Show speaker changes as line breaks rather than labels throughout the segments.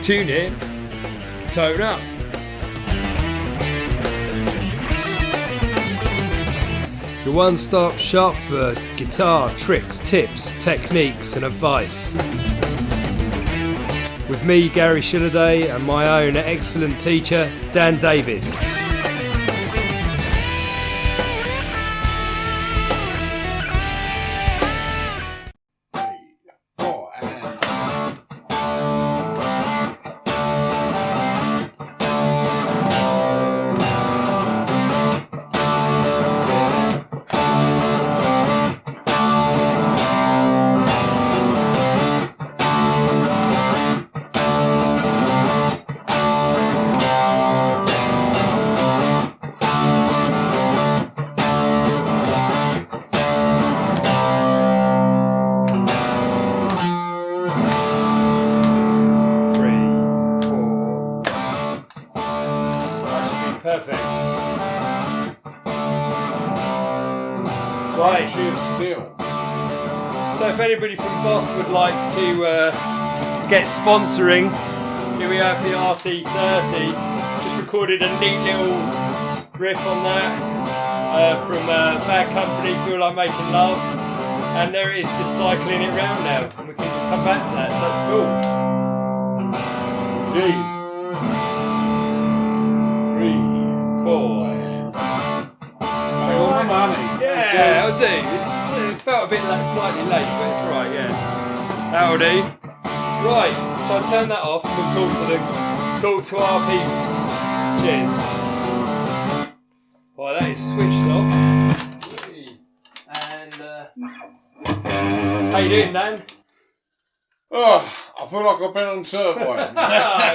Tune in, tone up. Your one-stop shop for guitar tricks, tips, techniques and advice. With me, Gary Shilliday, and my own excellent teacher, Dan Davis. Perfect. Right.
Still.
So if anybody from Boss would like to get sponsoring, here we have the RC30. Just recorded a neat little riff on that from Bad Company, Feel Like Making Love. And there it is, just cycling it round now. And we can just come back to that, so that's cool.
Indeed. 3, 4. Pay all the money.
Yeah, I'll do. It felt a bit slightly late, but it's alright, yeah. That'll do. Right, so I'll turn that off and we'll talk to our peoples. Cheers. Right, that is switched off. And how you doing, Dan?
Oh, I feel like I've been on turbo.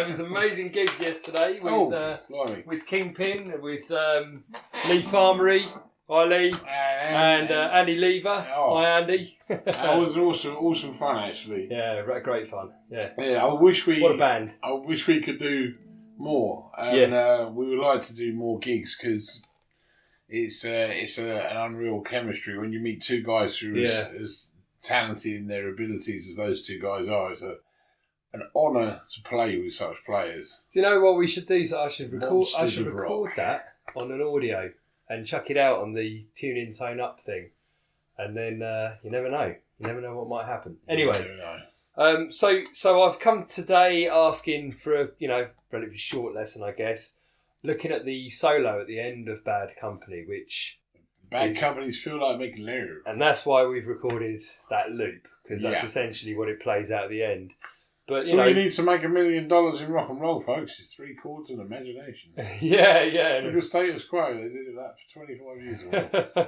It was an amazing gig yesterday with Kingpin, with Lee Farmery. Hi Lee. And Andy Lever.
Oh.
Hi Andy.
That was awesome fun actually.
Yeah, great fun.
Yeah. What
a band.
I wish we could do more, and we would like to do more gigs because it's an unreal chemistry when you meet two guys who are as talented in their abilities as those two guys are. It's an honour to play with such players.
Do you know what we should do? So I should record that on an audio and chuck it out on the tune in, tone up thing, and then you never know. You never know what might happen. Anyway, so I've come today asking for a relatively short lesson, I guess, looking at the solo at the end of Bad Company, which
Bad Companies Feel Like Making Love,
and that's why we've recorded that loop, because that's essentially what it plays out at the end. But
you need to make $1 million in rock and roll, folks. It's 3 chords and imagination.
yeah.
Look at Status Quo. They did that for 25 years.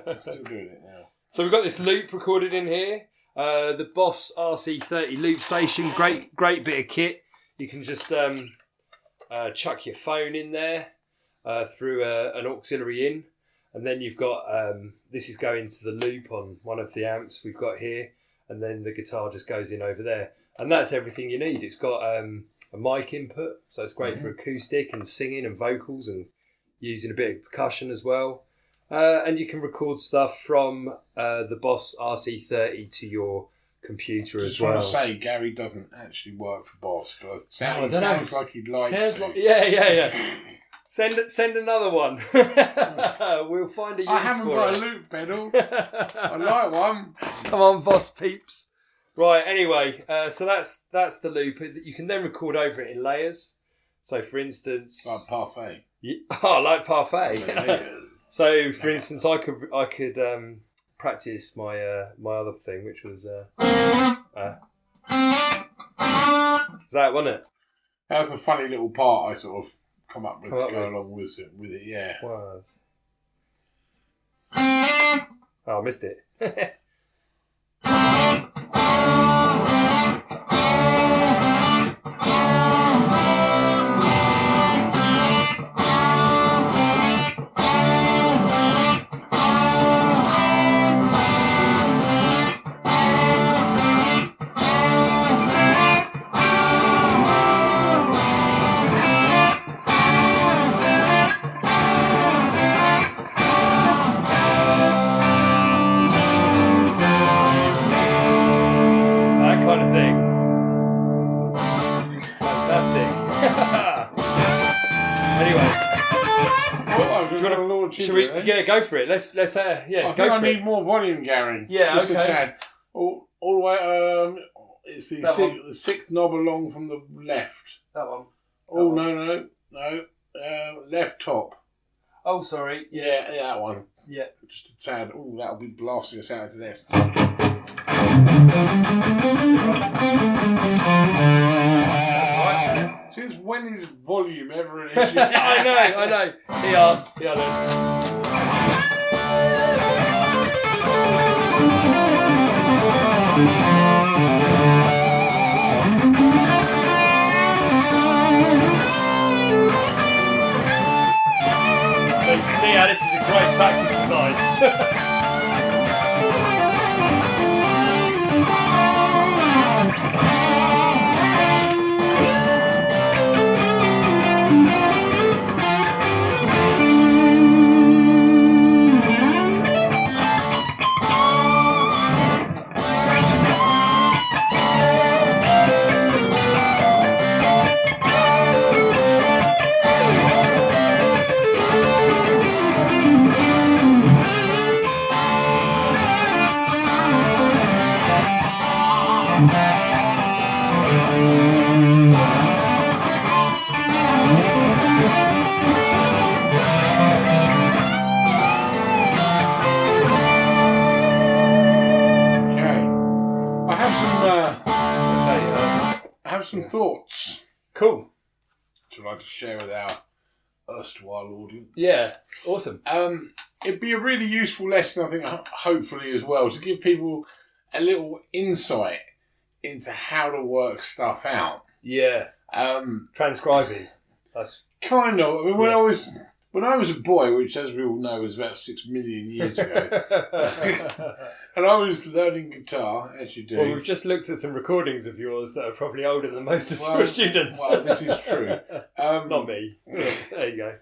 They're still doing it now.
So we've got this loop recorded in here. The Boss RC30 Loopstation. Great bit of kit. You can just chuck your phone in there through an auxiliary in. And then you've got, this is going to the loop on one of the amps we've got here. And then the guitar just goes in over there. And that's everything you need. It's got a mic input, so it's great for acoustic and singing and vocals and using a bit of percussion as well. And you can record stuff from the Boss RC30 to your computer as well.
Just want to say, Gary doesn't actually work for Boss, but it sounds like he'd like to.
Yeah. Send another one. We'll find a use for it.
I haven't got a loop pedal. I like one.
Come on, Boss peeps. Right, anyway, so that's the loop. You can then record over it in layers. So, for instance...
Like Parfait.
Like Parfait. So, for instance, I could practice my other thing, which was... that, wasn't it?
That was a funny little part I sort of come up with to go along with it, yeah.
Was. Oh, I missed it.
tune.
Shall we? Yeah, go for it. Let's
I
go
think I
for
need
it.
more volume, Gary.
Yeah,
just
okay.
a tad. All the way. It's the sixth knob along from the left.
That one.
Oh no. Left top.
Oh, sorry.
Yeah, that one.
Yeah.
Just a tad. Oh, that'll be blasting us out into this. Since when is volume ever an issue?
I know. Here then. So you can see how this is a great practice device.
Some thoughts.
Cool.
Which I'd like to share with our erstwhile audience.
Yeah, awesome.
It'd be a really useful lesson, I think, hopefully as well, to give people a little insight into how to work stuff out.
Yeah. Transcribing. That's
kind of. I mean, when I was a boy, which, as we all know, was about 6 million years ago, and I was learning guitar, as you do.
Well, we've just looked at some recordings of yours that are probably older than most of your students.
Well, this is true.
Not me. There you go.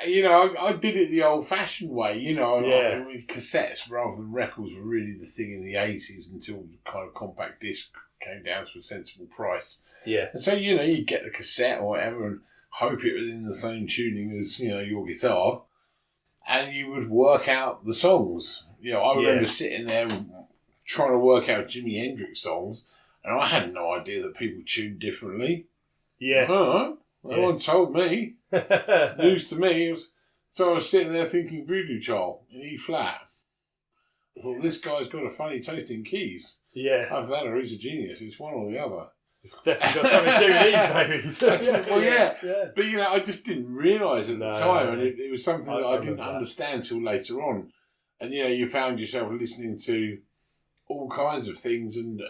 You know, I did it the old-fashioned way. You know,
Yeah.
Cassettes rather than records were really the thing in the 80s until kind of compact disc came down to a sensible price.
Yeah.
And so, you know, you'd get the cassette or whatever and hope it was in the same tuning as, you know, your guitar, and you would work out the songs. You know, I remember sitting there trying to work out Jimi Hendrix songs, and I had no idea that people tuned differently.
Yeah.
No one told me. News to me. So I was sitting there thinking Voodoo Child in E flat. I thought, this guy's got a funny taste in keys.
Yeah.
Either that or he's a genius. It's one or the other.
It's definitely got something to do with these babies.
Well, yeah. But, you know, I just didn't realise at the time, and it was something that I didn't understand till later on. And, you know, you found yourself listening to all kinds of things, and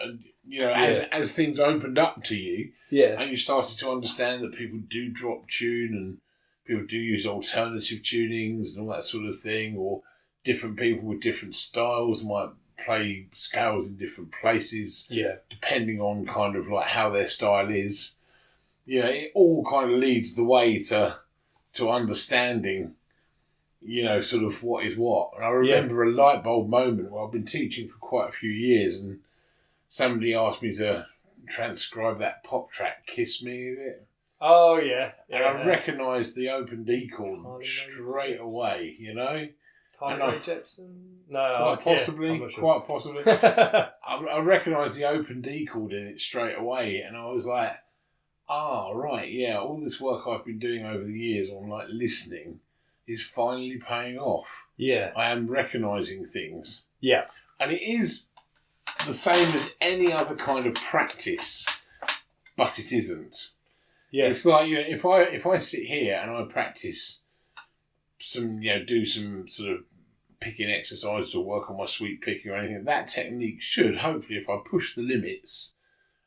you know, as things opened up to you, and you started to understand that people do drop tune, and people do use alternative tunings and all that sort of thing, or different people with different styles might play scales in different places, depending on kind of like how their style is. You know, it all kind of leads the way to understanding, you know, sort of what is what. And I remember a light bulb moment where I've been teaching for quite a few years, and somebody asked me to transcribe that pop track, Kiss Me, is it?
Oh, yeah.
And I recognised the open D chord straight away, you know?
Ray Jepsen? No,
quite possibly.
Sure.
Quite possibly. I recognised the open D chord in it straight away, and I was like, right, yeah, all this work I've been doing over the years on like listening is finally paying off.
Yeah.
I am recognising things.
Yeah.
And it is the same as any other kind of practice, but it isn't. Yeah. It's like, you know, if I sit here and I practice some, you know, do some sort of picking exercises or work on my sweep picking or anything, that technique should, hopefully, if I push the limits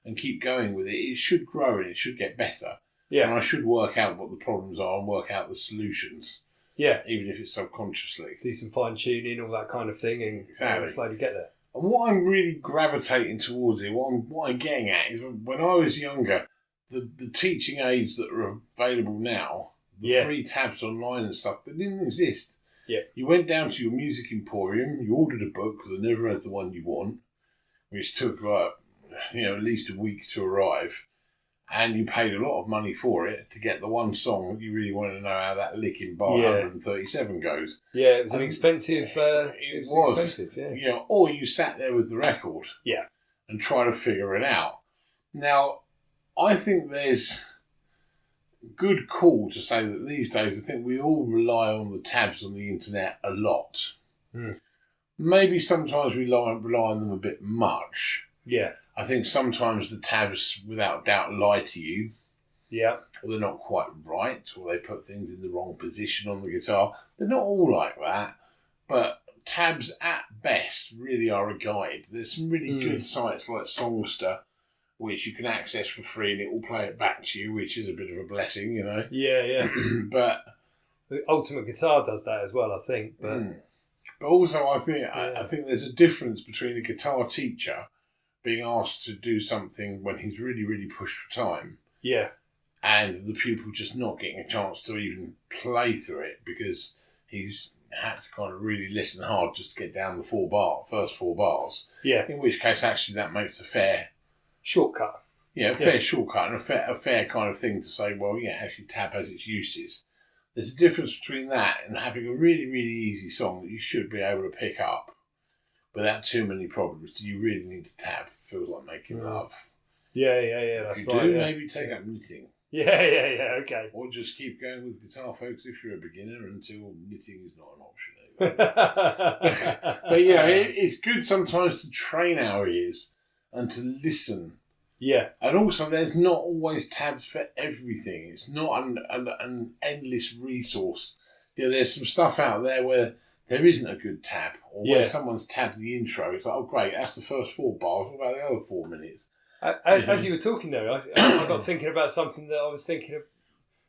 and keep going with it, it should grow and it should get better. Yeah. And I should work out what the problems are and work out the solutions. Yeah. Even if it's subconsciously.
Do some fine tuning, all that kind of thing, and slowly get there.
And what I'm really gravitating towards here, what I'm getting at, is when I was younger, the teaching aids that are available now, the free tabs online and stuff, they didn't exist. Yeah. You went down to your music emporium, you ordered a book, because I never had the one you want, which took like, you know, at least a week to arrive. and you paid a lot of money for it to get the one song that you really wanted to know how that lick in bar 137 goes.
Yeah, it was an expensive. It was expensive, yeah.
You know, or you sat there with the record, and try to figure it out. Now, I think there's good call to say that these days, I think we all rely on the tabs on the internet a lot. Maybe sometimes we rely on them a bit much.
Yeah.
I think sometimes the tabs, without doubt, lie to you.
Yeah.
Or they're not quite right, or they put things in the wrong position on the guitar. They're not all like that, but tabs at best really are a guide. There's some really good sites like Songster, which you can access for free and it will play it back to you, which is a bit of a blessing, you know.
Yeah, yeah.
But
the Ultimate Guitar does that as well, I think.
But also, I think there's a difference between a guitar teacher being asked to do something when he's really, really pushed for time.
Yeah.
And the pupil just not getting a chance to even play through it because he's had to kind of really listen hard just to get down the first four bars.
Yeah.
In which case, actually, that makes a fair
shortcut.
Yeah, a fair shortcut and a fair kind of thing to say, well, yeah, actually tab has its uses. There's a difference between that and having a really, really easy song that you should be able to pick up without too many problems. Do you really need to tab? Feels like making love.
Yeah, that's
if
right.
You do, maybe take up knitting.
Yeah, okay.
Or just keep going with guitar, folks, if you're a beginner, until knitting is not an option. But yeah, it's good sometimes to train our ears and to listen.
Yeah. And
also, there's not always tabs for everything. It's not an endless resource. You know, there's some stuff out there where there isn't a good tab, or where someone's tabbed the intro. It's like, oh, great, that's the first 4 bars. What about the other 4 minutes?
As you were talking there, I got thinking about something that I was thinking of,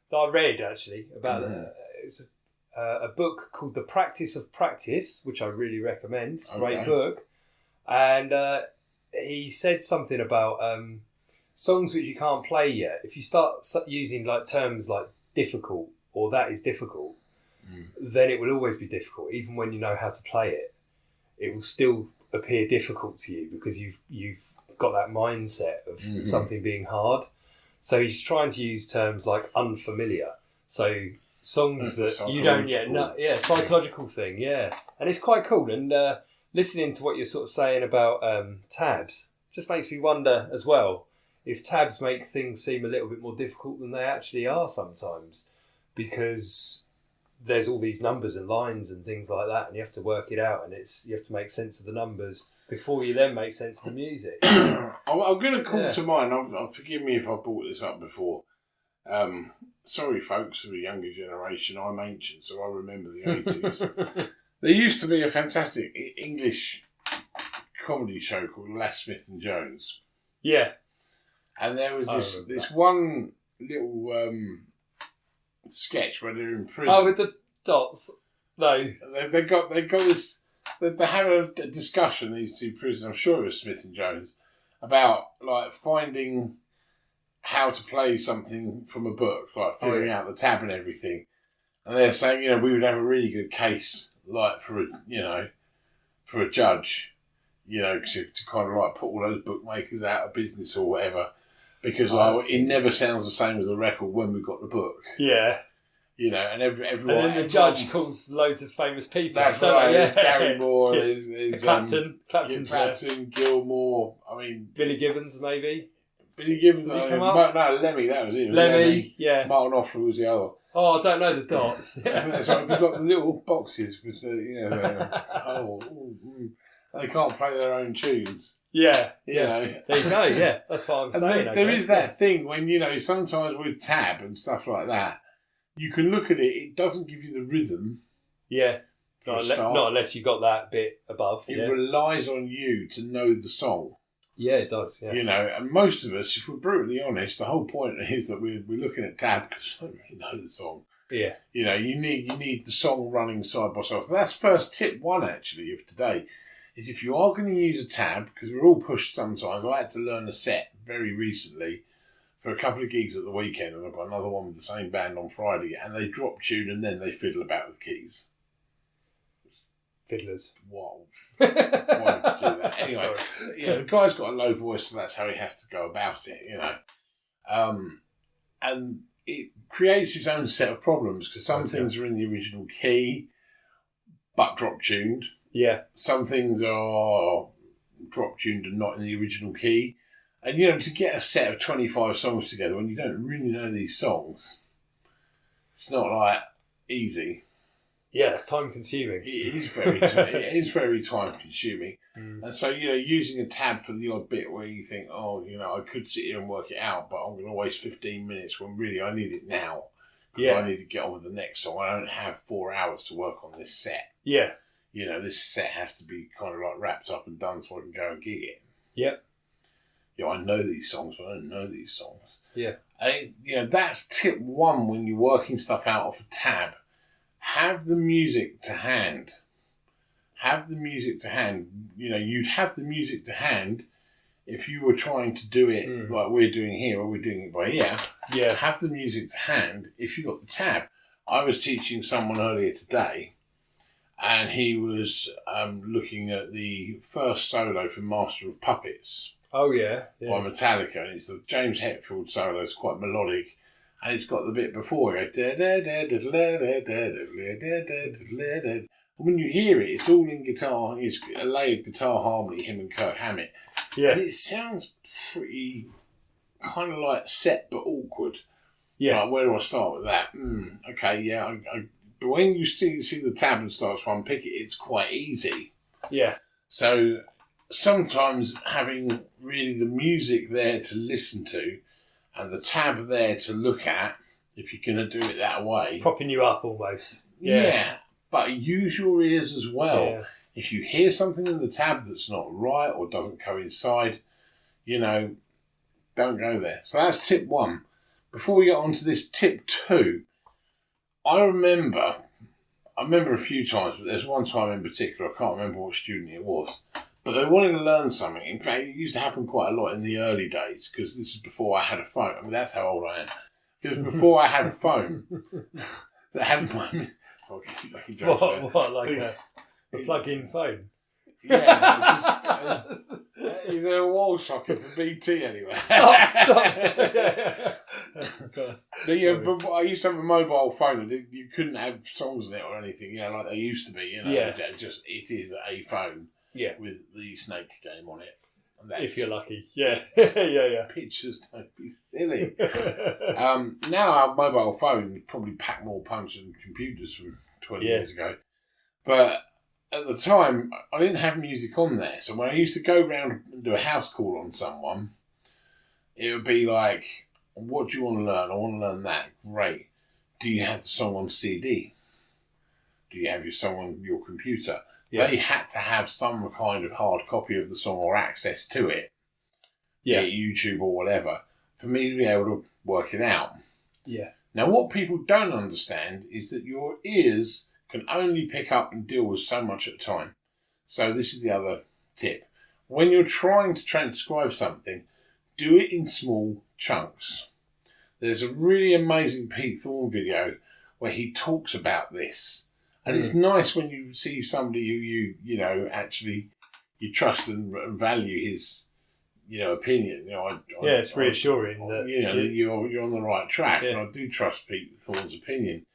that I read actually about. It's a book called The Practice of Practice, which I really recommend. It's a great book. And he said something about songs which you can't play yet. If you start using like terms like difficult or that is difficult, then it will always be difficult. Even when you know how to play it, it will still appear difficult to you because you've got that mindset of something being hard. So he's trying to use terms like unfamiliar. So songs that you don't yet know. Yeah, psychological thing, yeah. And it's quite cool. And listening to what you're sort of saying about tabs just makes me wonder as well if tabs make things seem a little bit more difficult than they actually are sometimes, because there's all these numbers and lines and things like that, and you have to work it out, and you have to make sense of the numbers before you then make sense of the music.
I'm going to call to mind, forgive me if I brought this up before. Sorry, folks, of the younger generation, I'm ancient, so I remember the 80s. There used to be a fantastic English comedy show called Lass Smith and Jones.
Yeah.
And there was this one little sketch where they're in prison.
Oh, with the dots? No.
They got this. They have a discussion, these two prisoners, I'm sure it was Smith and Jones, about like finding how to play something from a book, like figuring out the tab and everything. And they're saying, we would have a really good case, like for a judge, to kind of like put all those bookmakers out of business or whatever, because it never sounds the same as the record when we've got the book.
Yeah.
And everyone.
And then the judge calls loads of famous people.
That's right. There's Gary Moore. There's
Clapton,
Gilmore. I mean,
Billy Gibbons, maybe.
Billy Gibbons.
Does he come up?
No, Lemmy. That was it.
Lemmy. Yeah.
Martin Offler was the other.
Oh, I don't know the dots.
That's right. We've got the little boxes with they can't play their own tunes.
Yeah. There you go. Yeah, that's what I'm saying.
There is that thing when sometimes with tab and stuff like that. You can look at it, it doesn't give you the rhythm.
Yeah. Not unless you got that bit above.
It relies on you to know the song.
Yeah, it does. Yeah.
And most of us, if we're brutally honest, the whole point is that we're looking at tab because we don't really know the song.
Yeah.
You need the song running side by side. So that's first tip 1 actually of today, is if you are going to use a tab, because we're all pushed sometimes. I had to learn a set very recently for a couple of gigs at the weekend, and I've got another one with the same band on Friday, and they drop tune and then they fiddle about with keys.
Fiddlers.
Whoa. Why would you do that? Anyway, the guy's got a low voice, so that's how he has to go about it, And it creates its own set of problems because some things are in the original key but drop tuned.
Yeah.
Some things are drop tuned and not in the original key. And, you know, to get a set of 25 songs together when you don't really know these songs, it's not like easy.
Yeah, it's time consuming.
It is very time consuming. And so, you know, using a tab for the odd bit where you think, oh, you know, I could sit here and work it out, but I'm going to waste 15 minutes when really I need it now. Because I need to get on with the next song. I don't have 4 hours to work on this set. Yeah. You know, this set has to be kind of like wrapped up and done so I can go and gig it. Yep. You know, I know these songs, but I don't know these songs. Yeah. You know, that's tip one when you're working stuff out off a tab. Have the music to hand. Have the music to hand. You know, you'd have the music to hand if you were trying to do it like we're doing here, or we're doing it by ear. Yeah. Have the music to hand if you got the tab. I was teaching someone earlier today, and he was looking at the first solo from Master of Puppets. Oh, yeah. By Metallica. And it's the James Hetfield solo. It's quite melodic. And it's got the bit before it. And when you hear it, it's all in guitar. It's a layered guitar harmony, him and Kirk Hammett. Yeah. And it sounds pretty kind of like set but awkward. Yeah. Like, where do I start with that? Okay, yeah. But when you see the tab and start to unpick it, it's quite easy. Yeah. So sometimes having really the music there to listen to and the tab there to look at, if you're going to do it that way.
Propping you up almost.
Yeah. But use your ears as well. Yeah. If you hear something in the tab that's not right or doesn't coincide, you know, don't go there. So that's tip one. Before we get on to this, tip two, I remember a few times, but there's one time in particular, I can't remember what student it was, but they wanted to learn something. In fact, it used to happen quite a lot in the early days, because this is before I had a phone. I mean, that's how old I am. Because before I had a phone that had my...
What, like a plug-in phone?
Yeah, he's a wall socket for BT anyway. But I used to have a mobile phone, and you couldn't have songs in it or anything, you know, like they used to be. You know, it is a phone with the Snake game on it. And that's,
if you're lucky, yeah.
Pictures, don't be silly. Now our mobile phone probably pack more punch than computers from 20 years ago, but at the time I didn't have music on there. So when I used to go round and do a house call on someone, it would be like, "What do you want to learn? I want to learn that." Great. Do you have the song on CD? Do you have your song on your computer? Yeah. They had to have some kind of hard copy of the song or access to it, be it YouTube or whatever, for me to be able to work it out. Yeah. Now, what people don't understand is that your ears can only pick up and deal with so much at a time. So this is the other tip. When you're trying to transcribe something, do it in small chunks. There's a really amazing Pete Thorne video where he talks about this. And it's nice when you see somebody who you know, actually you trust and value his, you know, opinion. You know,
it's reassuring that
you know that you're on the right track. And I do trust Pete Thorne's opinion.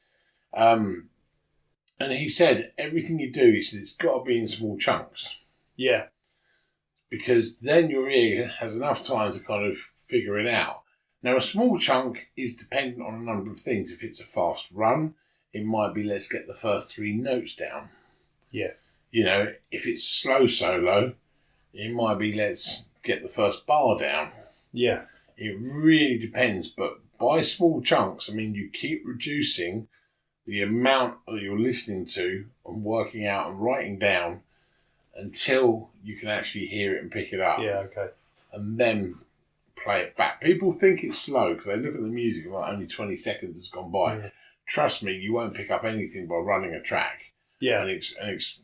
And he said everything you do, he said, it's got to be in small chunks. Yeah. Because then your ear has enough time to kind of figure it out. Now, a small chunk is dependent on a number of things. If it's a fast run, it might be, let's get the first 3 notes down. Yeah. You know, if it's a slow solo, it might be, let's get the first bar down. Yeah. It really depends. But by small chunks, I mean, you keep reducing the amount that you're listening to and working out and writing down until you can actually hear it and pick it up. Yeah, okay. And then play it back. People think it's slow because they look at the music and like only 20 seconds has gone by. Yeah. Trust me, you won't pick up anything by running a track. Yeah. And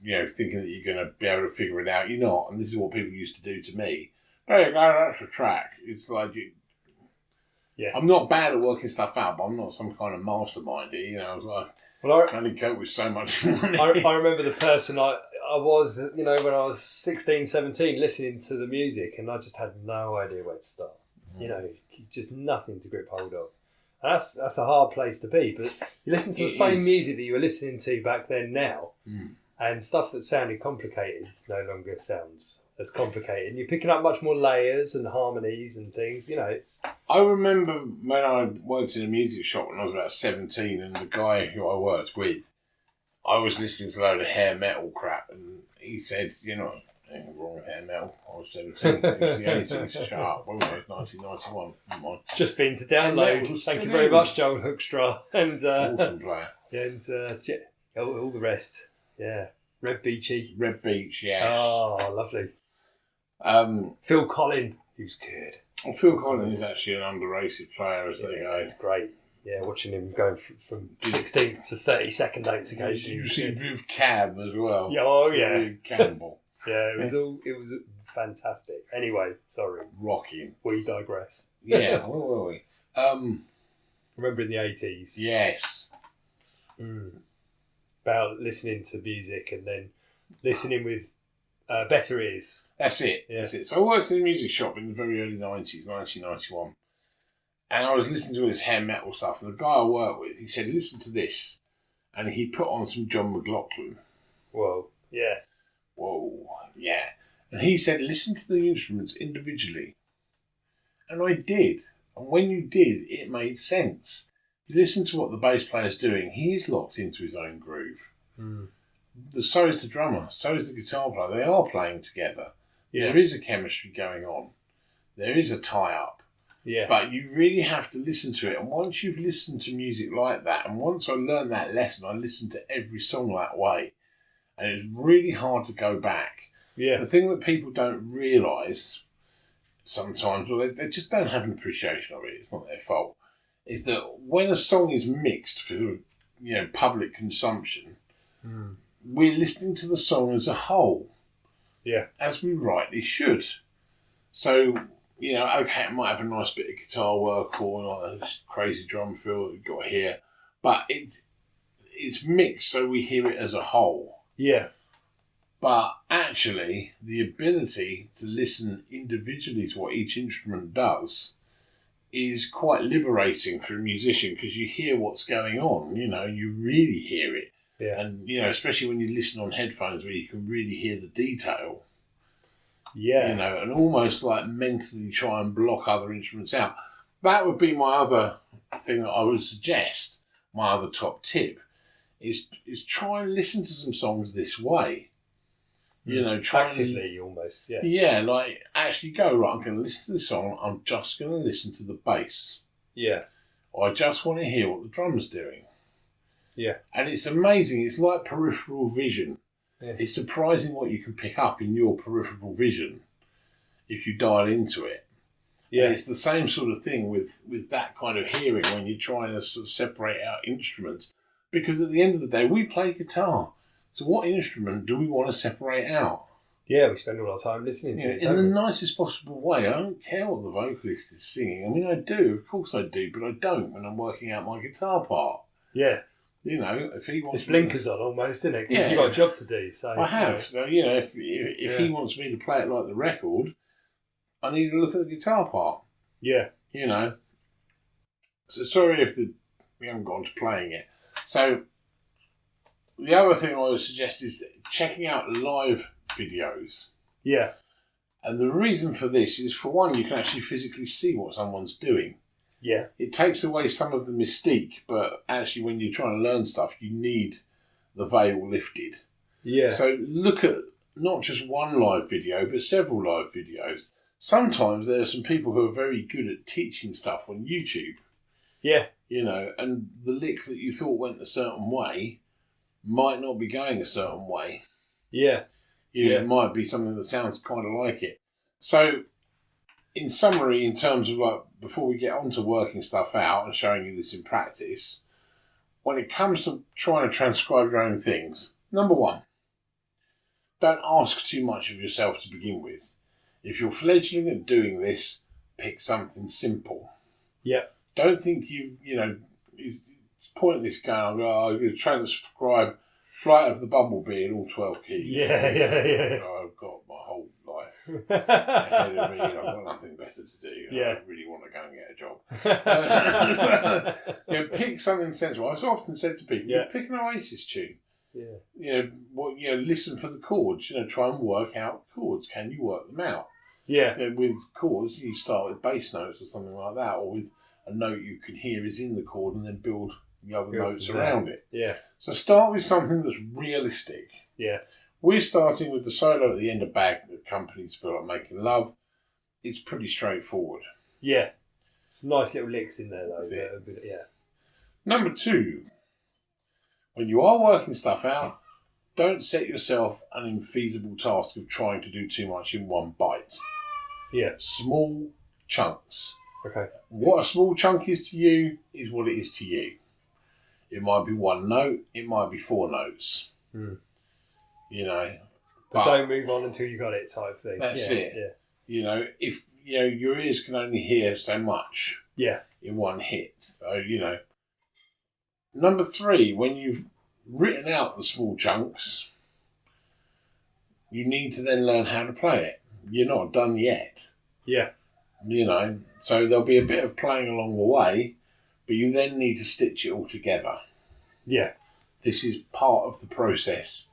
you know, thinking that you're going to be able to figure it out. You're not. And this is what people used to do to me. There you go, that's a track. It's like I'm not bad at working stuff out, but I'm not some kind of mastermind here. You know, I was like, I can only cope with so much money.
I remember the person I was, you know, when I was 16, 17, listening to the music, and I just had no idea where to start. You know, just nothing to grip hold of. And that's a hard place to be. But you listen to the same music that you were listening to back then now, and stuff that sounded complicated no longer sounds as complicated. And you're picking up much more layers and harmonies and things. You know, it's...
I remember when I worked in a music shop when I was about 17, and the guy who I worked with, I was listening to a load of hair metal crap, and he said, you know, anything wrong with hair metal. I was 17. It was the 80s. Shut up. When was it? 1991. Come on.
Just been to download. Thank you very much, Joel Hoekstra. And,
awesome player.
And all the rest. Yeah. Red Beachy.
Red Beach, yes.
Oh, lovely. Phil Collins. He was good.
Well, Phil Collins is actually an underrated player, as they go.
He's great. Yeah, watching him going from 16th to 32nd dates occasionally.
You see Viv Cab as well.
Yeah, oh, yeah.
Viv Campbell.
Yeah, it was fantastic. Anyway, sorry.
Rocking.
We digress.
Yeah, where were we?
Remember in the 80s?
Yes.
About listening to music and then listening with better ears.
That's it.
Yeah.
That's it. So I worked in a music shop in the very early 90s, 1991. And I was listening to all this hair metal stuff. And the guy I worked with, he said, listen to this. And he put on some John McLaughlin.
Whoa, yeah.
Whoa, yeah. And he said, listen to the instruments individually. And I did. And when you did, it made sense. You listen to what the bass player's doing, he's locked into his own groove. So is the drummer, so is the guitar player. They are playing together. Yeah. There is a chemistry going on. There is a tie-up.
Yeah.
But you really have to listen to it. And once you've listened to music like that, and once I learned that lesson, I listened to every song that way. And it's really hard to go back.
Yeah.
The thing that people don't realise sometimes, or they just don't have an appreciation of it, it's not their fault, is that when a song is mixed for public consumption, we're listening to the song as a whole.
Yeah. As
we rightly should. So, okay, it might have a nice bit of guitar work or like this crazy drum fill that you've got here, but it's mixed so we hear it as a whole.
Yeah.
But actually, the ability to listen individually to what each instrument does is quite liberating for a musician because you hear what's going on, you really hear it.
Yeah.
And, especially when you listen on headphones where you can really hear the detail.
Yeah.
And almost like mentally try and block other instruments out. That would be my other thing that I would suggest, my other top tip, is try and listen to some songs this way. Try
actively almost, yeah.
Yeah, like actually go, right, I'm going to listen to this song, I'm just going to listen to the bass.
Yeah.
Or I just want to hear what the drummer's doing.
Yeah.
And it's amazing, it's like peripheral vision.
Yeah.
It's surprising what you can pick up in your peripheral vision if you dial into it. Yeah. And it's the same sort of thing with that kind of hearing when you're trying to sort of separate out instruments. Because at the end of the day, we play guitar. So what instrument do we want to separate out?
Yeah, we spend all our time listening to it.
In the nicest possible way. I don't care what the vocalist is singing. I mean, I do. Of course I do. But I don't when I'm working out my guitar part.
Yeah.
If he wants...
It's blinkers on almost, isn't it? Because you've got a job to do. So
I have. So, if he wants me to play it like the record, I need to look at the guitar part.
Yeah.
So sorry if we haven't gone to playing it. So the other thing I would suggest is checking out live videos.
Yeah.
And the reason for this is, for one, you can actually physically see what someone's doing.
Yeah.
It takes away some of the mystique, but actually when you're trying to learn stuff, you need the veil lifted.
Yeah.
So look at not just one live video, but several live videos. Sometimes there are some people who are very good at teaching stuff on YouTube.
Yeah.
And the lick that you thought went a certain way might not be going a certain way.
Yeah.
It might be something that sounds kind of like it. So, in summary, in terms of before we get on to working stuff out and showing you this in practice, when it comes to trying to transcribe your own things, number one, don't ask too much of yourself to begin with. If you're fledgling at doing this, pick something simple.
Yeah. Don't think
it's pointless going, I'm going to transcribe Flight of the Bumblebee in all 12 keys.
Yeah.
I've got my whole life ahead of me and I've got nothing better to do.
Yeah.
I really go and get a job. Pick something sensible. I've often said to people, pick an Oasis tune. Yeah. Listen for the chords. Try and work out chords. Can you work them out? Yeah. So with chords, you start with bass notes or something like that, or with a note you can hear is in the chord, and then build the other notes around it. Yeah. So start with something that's realistic. Yeah. We're starting with the solo at the end of Bag that companies feel like making love. It's pretty straightforward. Yeah. Some nice little licks in there, though. Yeah. Number 2. When you are working stuff out, don't set yourself an infeasible task of trying to do too much in one bite. Yeah. Small chunks. Okay. What a small chunk is to you is what it is to you. It might be one note. It might be 4 notes. But don't move on until you got it, type thing. That's it. Yeah. If your ears can only hear so much. Yeah. In one hit. So Number 3, when you've written out the small chunks, you need to then learn how to play it. You're not done yet. Yeah. So there'll be a bit of playing along the way, but you then need to stitch it all together. Yeah. This is part of the process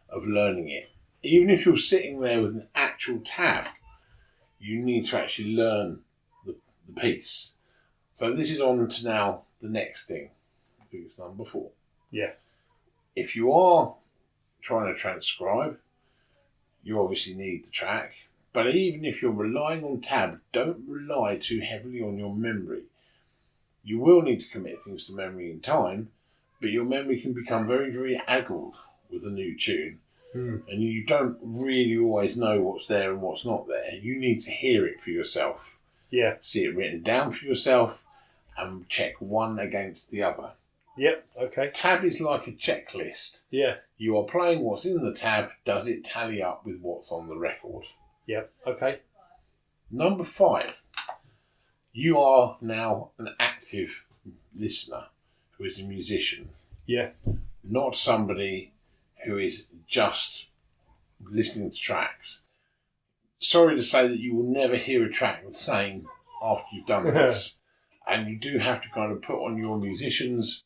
of learning it. Even if you're sitting there with an actual tab, you need to actually learn the piece. So this is on to now the next thing. I think it's number 4. Yeah. If you are trying to transcribe, you obviously need the track. But even if you're relying on tab, don't rely too heavily on your memory. You will need to commit things to memory in time, but your memory can become very, very addled with a new tune. And you don't really always know what's there and what's not there. You need to hear it for yourself. Yeah. See it written down for yourself and check one against the other. Yep, okay. Tab is like a checklist. Yeah. You are playing what's in the tab. Does it tally up with what's on the record? Yep, okay. Number 5. You are now an active listener who is a musician. Yeah. Not somebody who is just listening to tracks. Sorry to say that you will never hear a track the same after you've done this. And you do have to kind of put on your musician's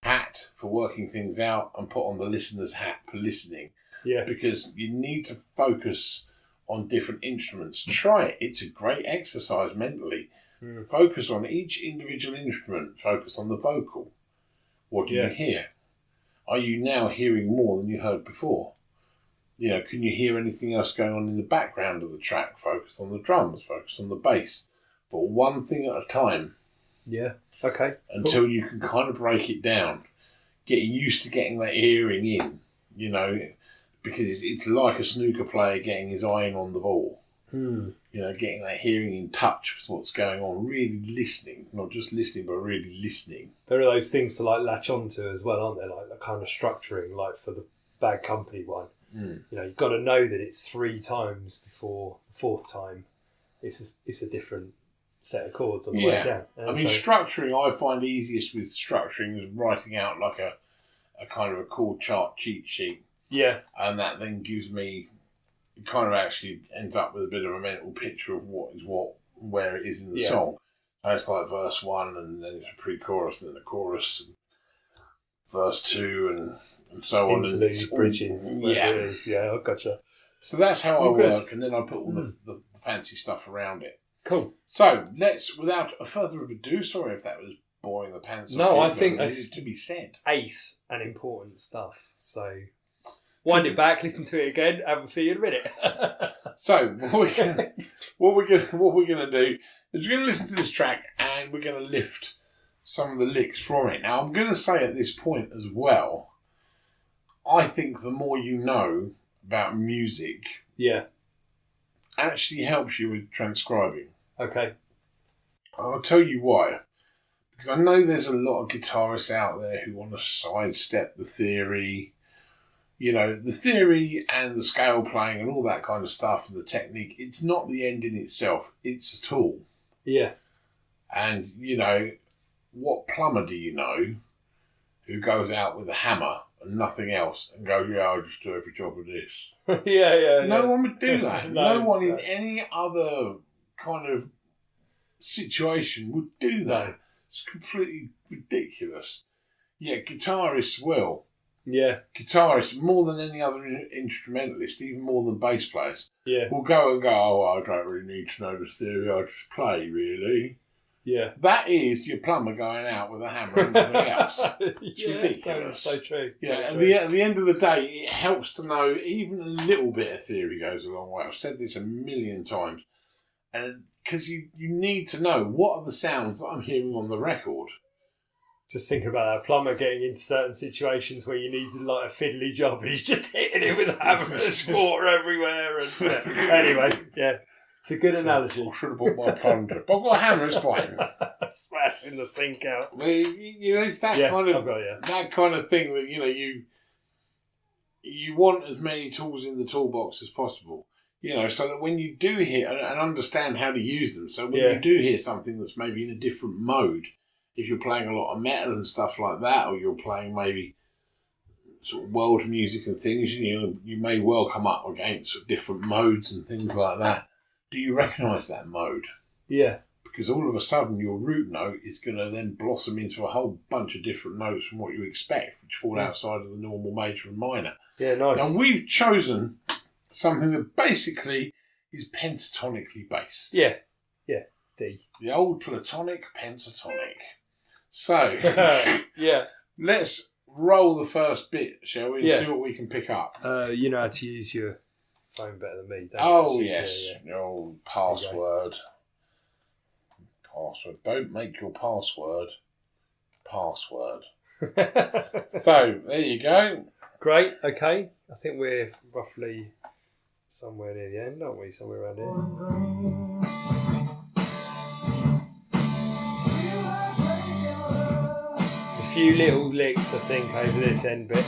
hat for working things out and put on the listener's hat for listening. Yeah. Because you need to focus on different instruments. Try it. It's a great exercise mentally. Focus on each individual instrument. Focus on the vocal. What do you hear? Are you now hearing more than you heard before? Can you hear anything else going on in the background of the track? Focus on the drums, focus on the bass. But one thing at a time. Yeah, okay. Until you can kind of break it down. Get used to getting that hearing in, because it's like a snooker player getting his eye in on the ball. Getting that hearing in touch with what's going on, really listening, not just listening, but really listening. There are those things to latch onto as well, aren't there? Like the kind of structuring, like for the Bad Company one. You've got to know that it's 3 times before the 4th time. It's a different set of chords on the way down. And structuring I find easiest with structuring is writing out like a kind of a chord chart cheat sheet. Yeah. And that then gives me, it kind of actually ends up with a bit of a mental picture of what is what, where it is in the song. And it's like verse 1 and then it's a pre-chorus and then a chorus and verse 2 and so on. Interlude, bridges. Yeah, I gotcha. So that's how I work, and then I put all the fancy stuff around it. Cool. So let's, without a further ado, sorry if that was boring the pants off. No, I think that's to be said. Ace and important stuff. So wind it back, listen to it again, and we'll see you in a minute. So what we're gonna do is we're gonna listen to this track and we're gonna lift some of the licks from it. Now I'm gonna say at this point as well, I think the more you know about music, actually helps you with transcribing. Okay. I'll tell you why. Because I know there's a lot of guitarists out there who want to sidestep the theory. The theory and the scale playing and all that kind of stuff and the technique, it's not the end in itself. It's a tool. Yeah. And, what plumber do you know who goes out with a hammer and nothing else and goes, I'll just do every job with this? No one would do that. No one in any other kind of situation would do that.
No.
It's completely ridiculous. Yeah, guitarists will.
Yeah.
Guitarists, more than any other instrumentalist, even more than bass players,
Yeah.
will go and go, oh, I don't really need to know the theory, I just play, really.
Yeah.
That is your plumber going out with a hammer and nothing else. It's ridiculous.
So true.
Yeah,
so
at the end of the day, it helps to know even a little bit of theory goes a long way. I've said this a million times. And because you need to know what are the sounds that I'm hearing on the record.
Just thinking about that plumber getting into certain situations where you need like a fiddly job and he's just hitting it with a hammer and there's water everywhere. And anyway, yeah, it's a good analogy.
I should have bought my plunger. But I've got a hammer, it's fine.
Smashing the sink out.
Well, it's that that kind of thing that you want as many tools in the toolbox as possible. So that when you do hear and understand how to use them, so when you do hear something that's maybe in a different mode, if you're playing a lot of metal and stuff like that, or you're playing maybe sort of world music and things, you may well come up against different modes and things like that. Do you recognise that mode? Yeah. Because all of a sudden your root note is going to then blossom into a whole bunch of different notes from what you expect, which fall outside of the normal major and minor. Yeah, nice. Now we've chosen something that basically is pentatonically based. Yeah. Yeah. D. The old Platonic pentatonic. So, let's roll the first bit, shall we, and see what we can pick up.
You know how to use your phone better than me,
don't you? Yes. Yeah. The old password. Password. Don't make your password. So, there you go.
Great, okay. I think we're roughly somewhere near the end, aren't we? Somewhere around here. Few little licks, I think, over this end bit.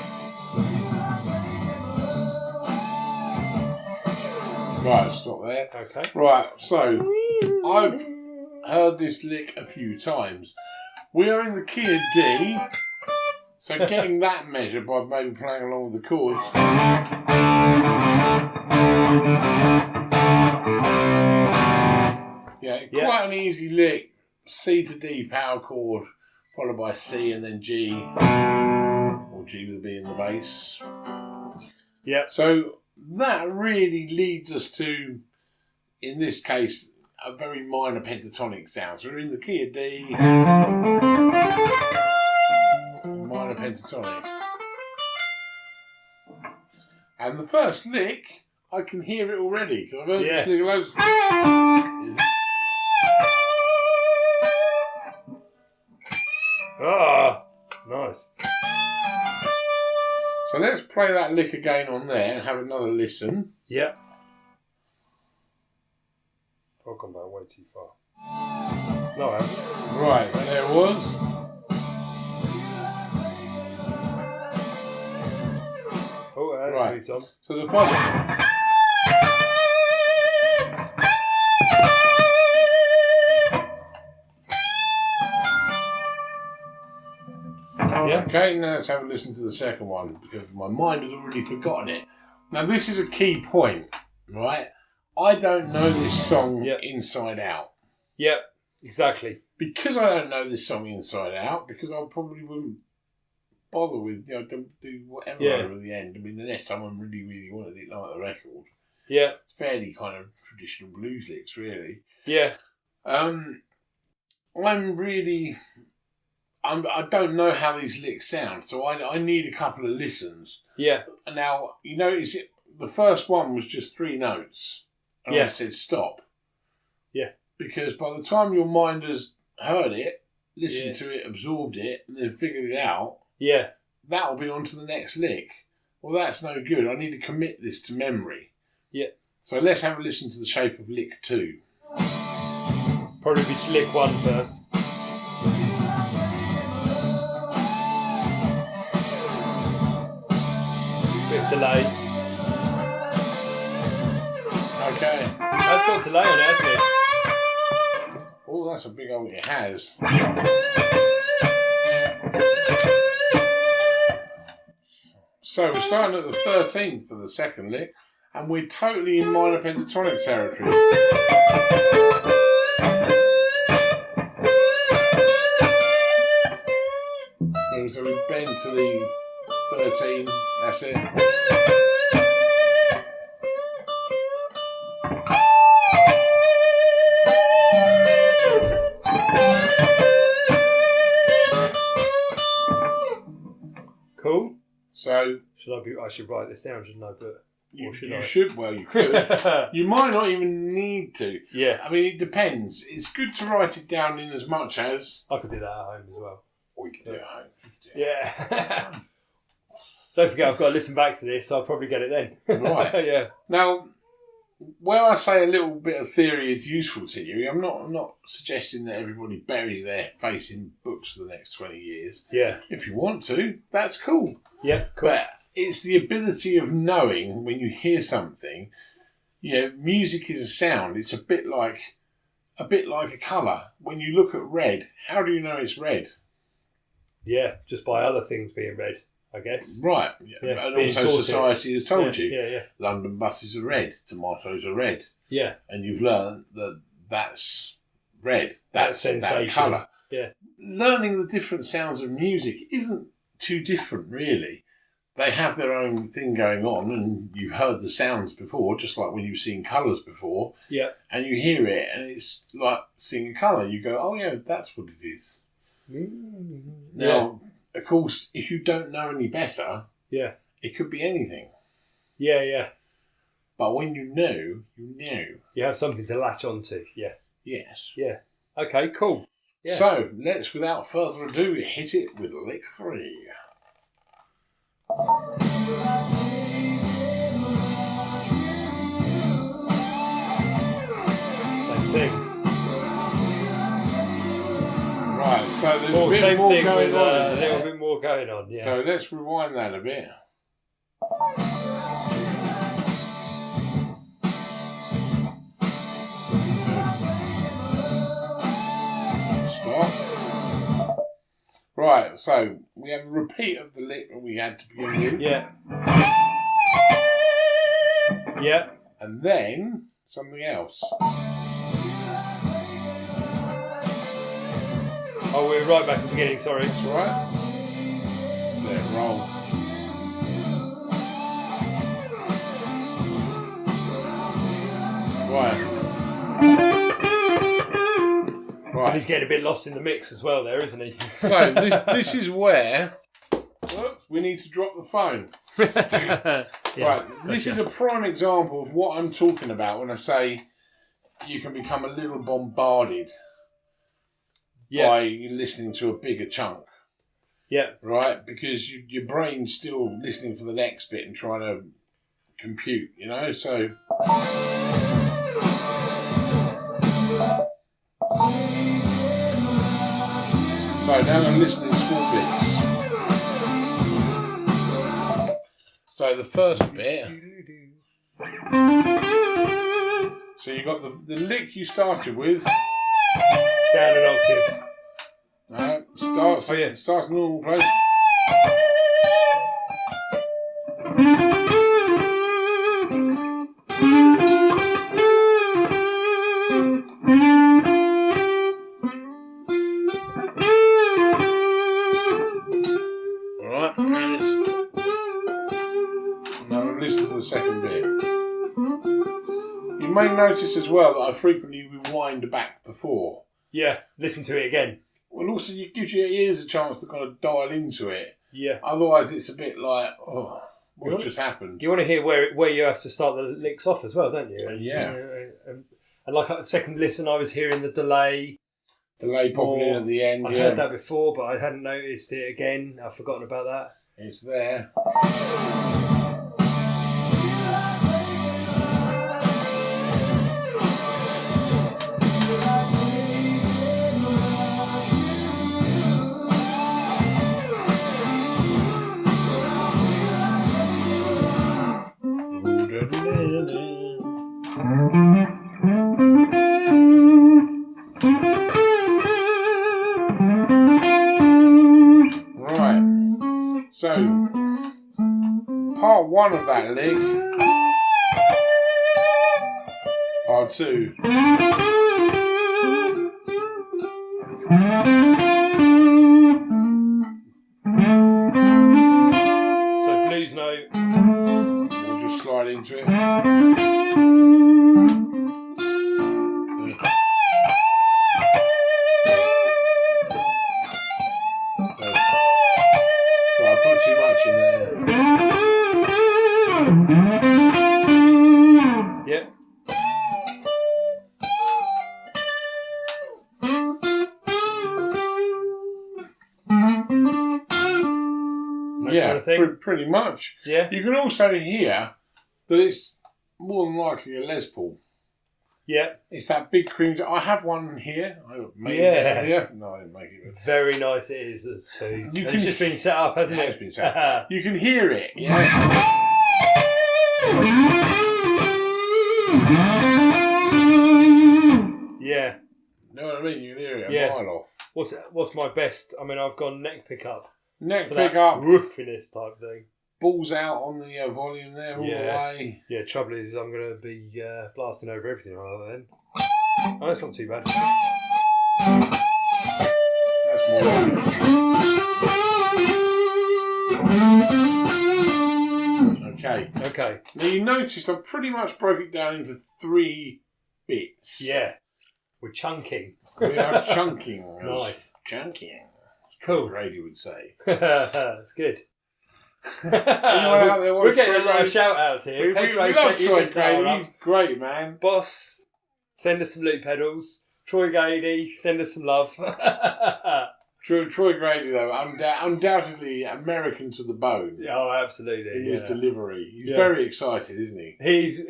Right, stop there.
Okay.
Right, so I've heard this lick a few times. We are in the key of D, so getting that measure by maybe playing along with the chords. Yeah, quite an easy lick. C to D power chord, followed by C and then G, or G with a B in the bass. Yeah. So that really leads us to, in this case, a very minor pentatonic sound. So we're in the key of D, minor pentatonic. And the first lick, I can hear it already, because I've heard this lick loads.
Ah, nice.
So let's play that lick again on there and have another listen.
Yeah. I've gone back way too far. No, I haven't.
Right, there it was.
Oh, that's moved on.
So the first one.
Yeah.
Okay, now let's have a listen to the second one, because my mind has already forgotten it. Now this is a key point, right? I don't know this song inside out.
Yep, exactly.
Because I don't know this song inside out, because I probably wouldn't bother with, do whatever over the end. I mean, unless someone really, really wanted it like the record.
Yeah.
It's fairly kind of traditional blues licks, really.
Yeah.
I don't know how these licks sound, so I need a couple of listens.
Yeah.
Now, you notice the first one was just 3 notes. And I said stop.
Yeah.
Because by the time your mind has heard it, listened to it, absorbed it, and then figured it out, that'll be on to the next lick. Well, that's no good. I need to commit this to memory. Yeah. So let's have a listen to the shape of lick 2.
Probably be to lick 1 first. Bit of delay.
Okay.
That's got delay on it, hasn't it?
Oh, that's a big old... It has. So we're starting at the 13th for the second lick, and we're totally in minor pentatonic territory. 10 to the 13. That's it.
Cool.
So
I should write this down, shouldn't I? But
you should. Well, you could. You might not even need to.
Yeah.
I mean, it depends. It's good to write it down in as much as.
I could do that at home as well.
Or you can do it at home.
Yeah. Don't forget, I've got to listen back to this, so I'll probably get it then.
Right.
Yeah.
Now, where I say a little bit of theory is useful to you, I'm not suggesting that everybody buries their face in books for the next 20 years.
Yeah.
If you want to, that's cool.
Yeah, cool.
But it's the ability of knowing when you hear something. Music is a sound. It's a bit like a colour. When you look at red, how do you know it's red?
Yeah, just by other things being red, I guess.
Right.
Yeah,
and also society has told you.
Yeah.
London buses are red. Tomatoes are red.
Yeah.
And you've learned that that's red. That's
sensation.
that colour.
Yeah.
Learning the different sounds of music isn't too different, really. They have their own thing going on, and you've heard the sounds before, just like when you've seen colours before. Yeah. And you hear it, and it's like seeing a colour. You go, oh, yeah, that's what it is. Mm-hmm. Now, of course, if you don't know any better, it could be anything. Yeah. But when you know, you know.
You have something to latch onto,
Yes.
Yeah. Okay, cool. Yeah.
So, let's, without further ado, hit it with lick 3.
Same thing.
Right, so there's a bit more going on.
A little bit more going on, yeah.
So let's rewind that a bit. Stop. Right, so we have a repeat of the lick that we had to begin with.
Yeah. Yeah.
And then something else.
Oh, we're right back at the beginning, sorry.
That's all right. Let it roll. Right.
And he's getting a bit lost in the mix as well there, isn't he?
So this is where we need to drop the phone. Right, this is a prime example of what I'm talking about when I say you can become a little bombarded by listening to a bigger chunk.
Yeah.
Right? Because your brain's still listening for the next bit and trying to compute, So... So now I'm listening to small bits. So the first bit. So you got the lick you started with.
Down an octave.
No, starts in normal place. Alright, now listen to the second bit. You may notice as well that I frequently rewind back before.
Yeah, listen to it again.
Well, also, it gives your ears a chance to kind of dial into it.
Yeah.
Otherwise, it's a bit like, what's just happened?
You want to hear where you have to start the licks off as well, don't you?
Yeah.
And like at the second listen, I was hearing the delay.
Delay popping in at the end.
I heard that before, but I hadn't noticed it again. I've forgotten about that.
It's there. Right. So, part one of that lick. Part two.
of thing.
Pretty much.
Yeah.
You can also hear that it's more than likely a Les Paul.
Yeah.
It's that big cream. I have one here. I made it here. No, I didn't make it.
Very nice it is. There's two.
It's
just been set up, hasn't it?
It's been set up. You can hear it. Yeah.
Yeah.
Know what I mean? You can hear it a mile off.
What's my best? I mean, I've gone neck pickup.
Neck pickup.
Roofiness type thing.
Balls out on the volume there all the way.
Yeah, trouble is I'm going to be blasting over everything rather then. Oh, that's not too bad.
That's more like it.
Okay.
Now you noticed I pretty much broke it down into 3 bits.
Yeah. We're chunking.
We are chunking.
Nice.
Chunking.
Cool.
Grady would say.
That's good.
We're
getting a lot of shout outs here.
We love Troy Grady. He's great, man.
Boss, send us some loop pedals. Troy Grady, send us some love.
Troy Grady, though, undoubtedly American to the bone.
Oh, absolutely.
In his delivery. He's very excited, isn't he?
He's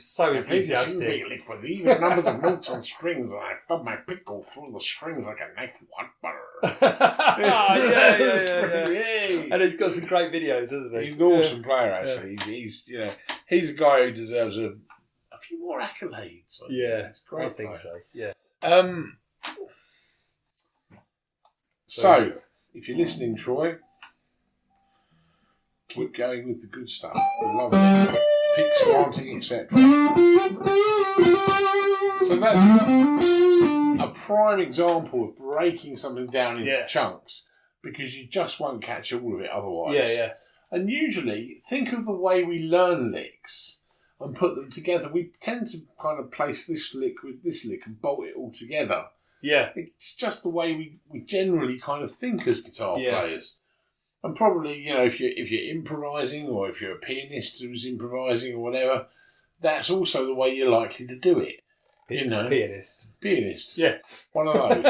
so enthusiastic.
With even numbers of notes on strings, and I fub my pickle through the strings like a knife with hot butter.
Yeah. And he's got some great videos, hasn't he?
He's an awesome player, actually. Yeah. He's a guy who deserves a few more accolades.
Yeah,
great
I think
player.
so. Yeah.
So, if you're listening, Troy, keep going with the good stuff. We're loving it. Pick slanting, etc. So that's a prime example of breaking something down into chunks, because you just won't catch all of it otherwise.
Yeah.
And usually, think of the way we learn licks and put them together. We tend to kind of place this lick with this lick and bolt it all together.
Yeah.
It's just the way we generally kind of think as guitar players. And probably, if you're improvising, or if you're a pianist who's improvising or whatever, that's also the way you're likely to do it.
Pianist.
Yeah. One of those.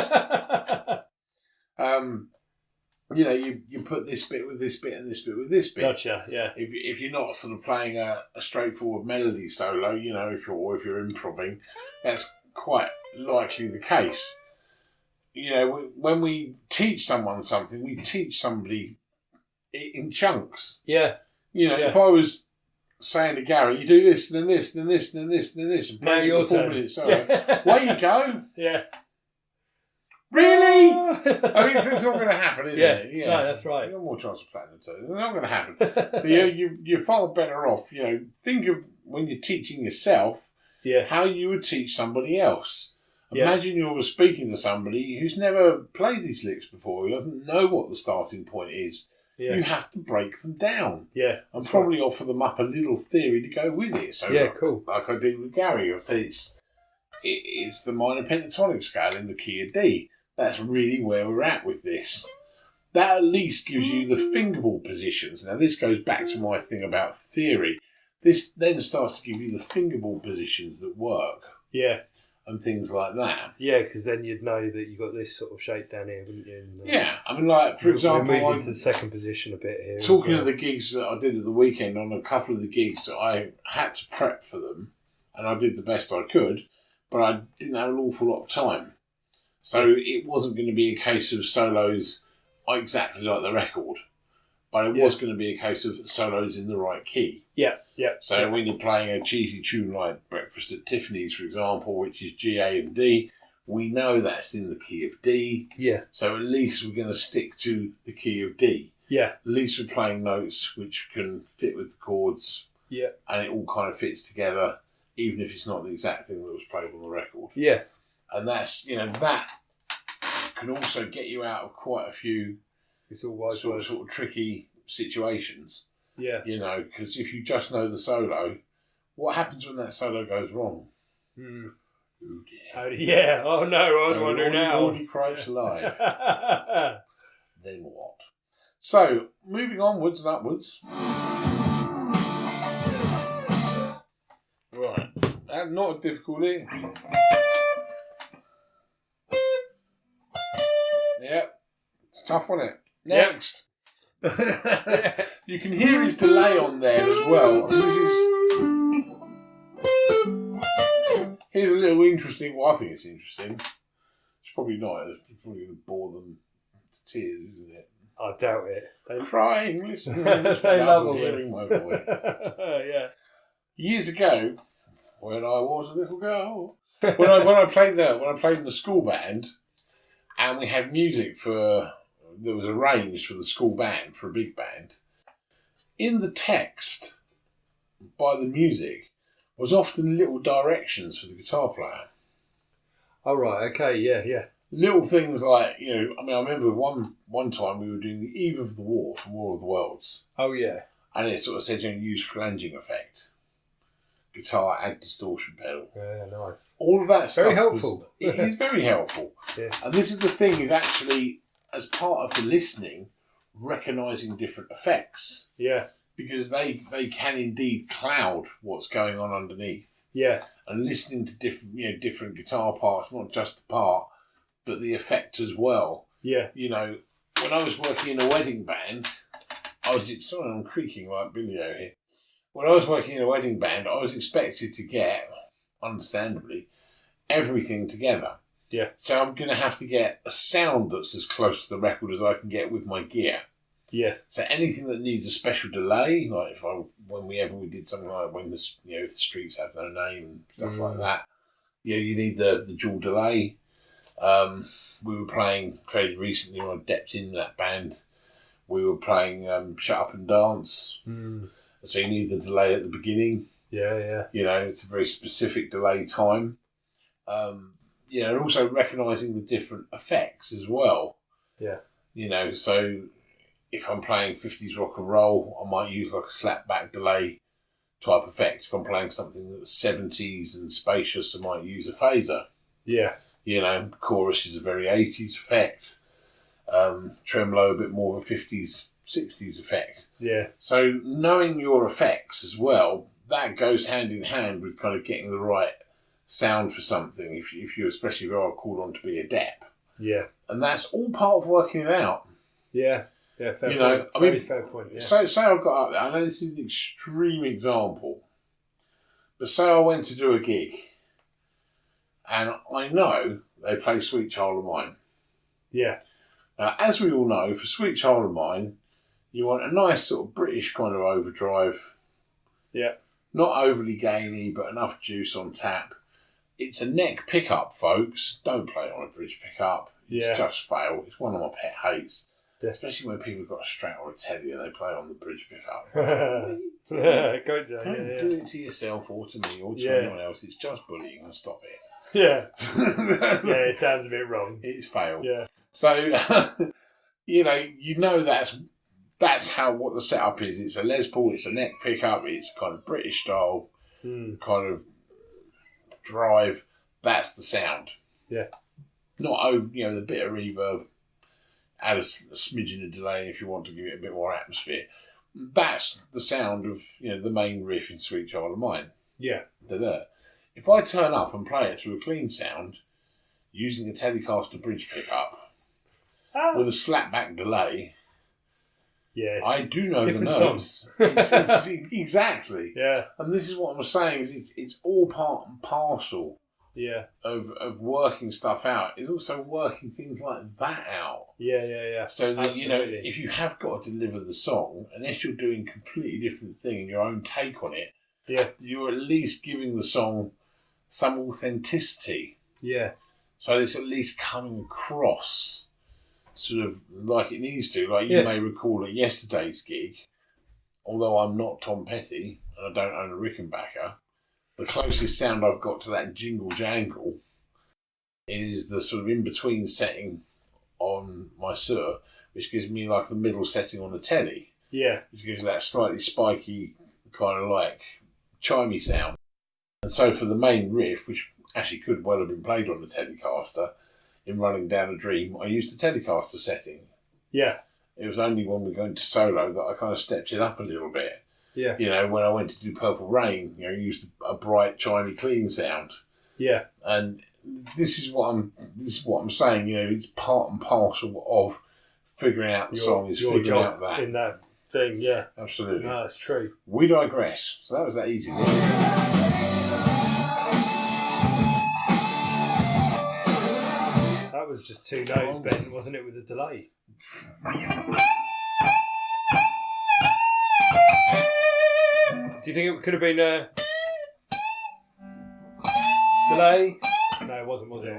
You put this bit with this bit and this bit with this bit.
Gotcha, yeah.
If you're not sort of playing a straightforward melody solo, if you're improving, that's quite likely the case. When we teach someone something, we teach somebody in chunks.
Yeah.
If I was saying to Gary, you do this, then this, then this, then this, then this, and play it for 4 minutes solo. Way you go.
Yeah.
Really? I mean, it's not going to happen, is it?
Yeah. No, that's right.
You've got more chance of platinum too. It's not going to happen. So you're far better off. Think of when you're teaching yourself, how you would teach somebody else. Imagine you're speaking to somebody who's never played these licks before, who doesn't know what the starting point is. Yeah. You have to break them down.
Yeah.
And probably offer them up a little theory to go with it. So
cool.
Like I did with Gary, I said it's the minor pentatonic scale in the key of D. That's really where we're at with this. That at least gives you the fingerboard positions. Now this goes back to my thing about theory. This then starts to give you the fingerboard positions that work.
Yeah.
And things like that.
Yeah, because then you'd know that you got this sort of shape down here, wouldn't you? And,
I mean, like, for example...
We're moving to the second position a bit here.
Talking of the gigs that I did at the weekend, on a couple of the gigs, I had to prep for them, and I did the best I could, but I didn't have an awful lot of time. So it wasn't going to be a case of solos exactly like the record, but it was going to be a case of solos in the right key.
Yeah.
So when you're playing a cheesy tune like Breakfast at Tiffany's, for example, which is G, A and D, we know that's in the key of D.
Yeah.
So at least we're going to stick to the key of D.
Yeah.
At least we're playing notes which can fit with the chords.
Yeah.
And it all kind of fits together, even if it's not the exact thing that was played on the record.
Yeah.
And that's, that can also get you out of quite a few sort of tricky situations.
Yeah.
Because if you just know the solo, what happens when that solo goes wrong?
Oh
dear.
Yeah. Oh no, what do I do now?
Already Christ alive. Then what? So, moving onwards and upwards. Right. That's not a difficulty. Yep. It's a tough, wasn't it? Next. You can hear his delay on there as well. And here's a little interesting. Well, I think it's interesting. It's probably not. It's probably going to bore them to tears, isn't it?
I doubt it.
Crying, listening.
They love all
hearing my voice.
Yeah.
Years ago, when I was a little girl, when I played in the school band, and we had music that was arranged for the school band, for a big band. In the text, by the music, was often little directions for the guitar player.
Oh, right, okay, yeah.
Little things like, I remember one time we were doing the Eve of the War from War of the Worlds.
Oh, yeah.
And it sort of said, use flanging effect. Guitar, add distortion pedal.
Yeah, nice.
All of that stuff.
Very helpful.
It is very helpful.
Yeah.
And this is the thing, is actually, as part of the listening, recognising different effects.
Yeah.
Because they can indeed cloud what's going on underneath.
Yeah.
And listening to different guitar parts, not just the part, but the effect as well.
Yeah.
When I was working in a wedding band, sorry, I'm creaking like Billy-O here. When I was working in a wedding band, I was expected to get, understandably, everything together.
Yeah. So
I'm going to have to get a sound that's as close to the record as I can get with my gear.
Yeah.
So anything that needs a special delay, like whenever we did something like when if the streets have no name and stuff like that, you need the dual delay. We were playing fairly recently when I depped in that band. We were playing Shut Up and Dance. So you need the delay at the beginning.
Yeah.
It's a very specific delay time. And also recognising the different effects as well.
Yeah.
So if I'm playing 50s rock and roll, I might use like a slapback delay type effect. If I'm playing something that's 70s and spacious, I might use a phaser.
Yeah.
Chorus is a very 80s effect. Tremolo, a bit more of a 50s, 60s effect.
Yeah.
So knowing your effects as well, that goes hand in hand with kind of getting the right sound for something, especially if you are called on to be a dep.
Yeah.
And that's all part of working it out.
Yeah. Yeah, fair point. Fair point, yeah.
Say I've got up there, I know this is an extreme example, but say I went to do a gig and I know they play Sweet Child of Mine.
Yeah.
Now, as we all know, for Sweet Child of Mine, you want a nice sort of British kind of overdrive.
Yeah.
Not overly gainy, but enough juice on tap. It's a neck pickup, folks. Don't play it on a bridge pickup. It's just fail. It's one of my pet hates. Yeah. Especially when people have got a Strat or a Teddy and they play on the bridge pickup. Don't do it to yourself or to me or to anyone else. It's just bullying, and stop it.
Yeah. Yeah, it sounds a bit wrong.
It's fail.
Yeah.
So, that's what the setup is. It's a Les Paul, it's a neck pickup, it's kind of British style, kind of drive. That's the sound.
Yeah.
Not over, the bit of reverb, add a smidgen of delay if you want to give it a bit more atmosphere. That's the sound of, the main riff in Sweet Child of Mine.
Yeah.
Da-da. If I turn up and play it through a clean sound, using a Telecaster bridge pickup, with a slapback delay,
yes,
I do know the notes.
Songs.
It's exactly.
Yeah.
And this is what I'm saying, is it's all part and parcel of working stuff out. It's also working things like that out.
Yeah.
So that, if you have got to deliver the song, unless you're doing a completely different thing and your own take on it, you're at least giving the song some authenticity.
Yeah.
So it's at least coming across sort of like it needs to. Like you may recall at yesterday's gig, although I'm not Tom Petty and I don't own a Rickenbacker, the closest sound I've got to that jingle jangle is the sort of in-between setting on my Sur, which gives me like the middle setting on the telly.
Yeah.
Which gives that slightly spiky kind of like chimey sound. And so for the main riff, which actually could well have been played on the Telecaster, in Running Down a Dream, I used the Telecaster setting.
Yeah.
It was only when we were going to solo that I kind of stepped it up a little bit.
Yeah.
When I went to do Purple Rain, I used a bright, chimey, clean sound.
Yeah.
And this is what I'm saying, it's part and parcel of figuring out the song is figuring out that.
In that thing, yeah.
Absolutely.
No, that's true.
We digress. So that was that easy, didn't it?
That was just 2 notes, Ben, wasn't it, with a delay? Do you think it could have been a delay? No, it wasn't, was it?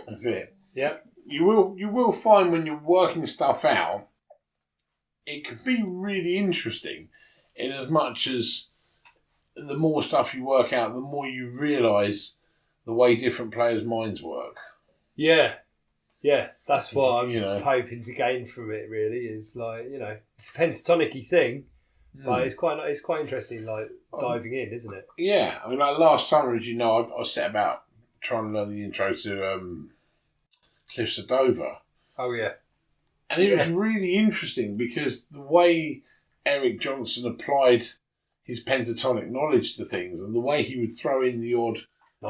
That's it.
Yeah.
You will find when you're working stuff out, it can be really interesting in as much as the more stuff you work out, the more you realise the way different players' minds work.
Yeah. Yeah, that's what I'm hoping to gain from it, really, is like, it's a pentatonic-y thing, but it's quite interesting, like, diving in, isn't it?
Yeah, I mean, like last summer, as you know, I set about trying to learn the intro to Cliffs of Dover.
Oh, yeah.
And it was really interesting because the way Eric Johnson applied his pentatonic knowledge to things and the way he would throw in the odd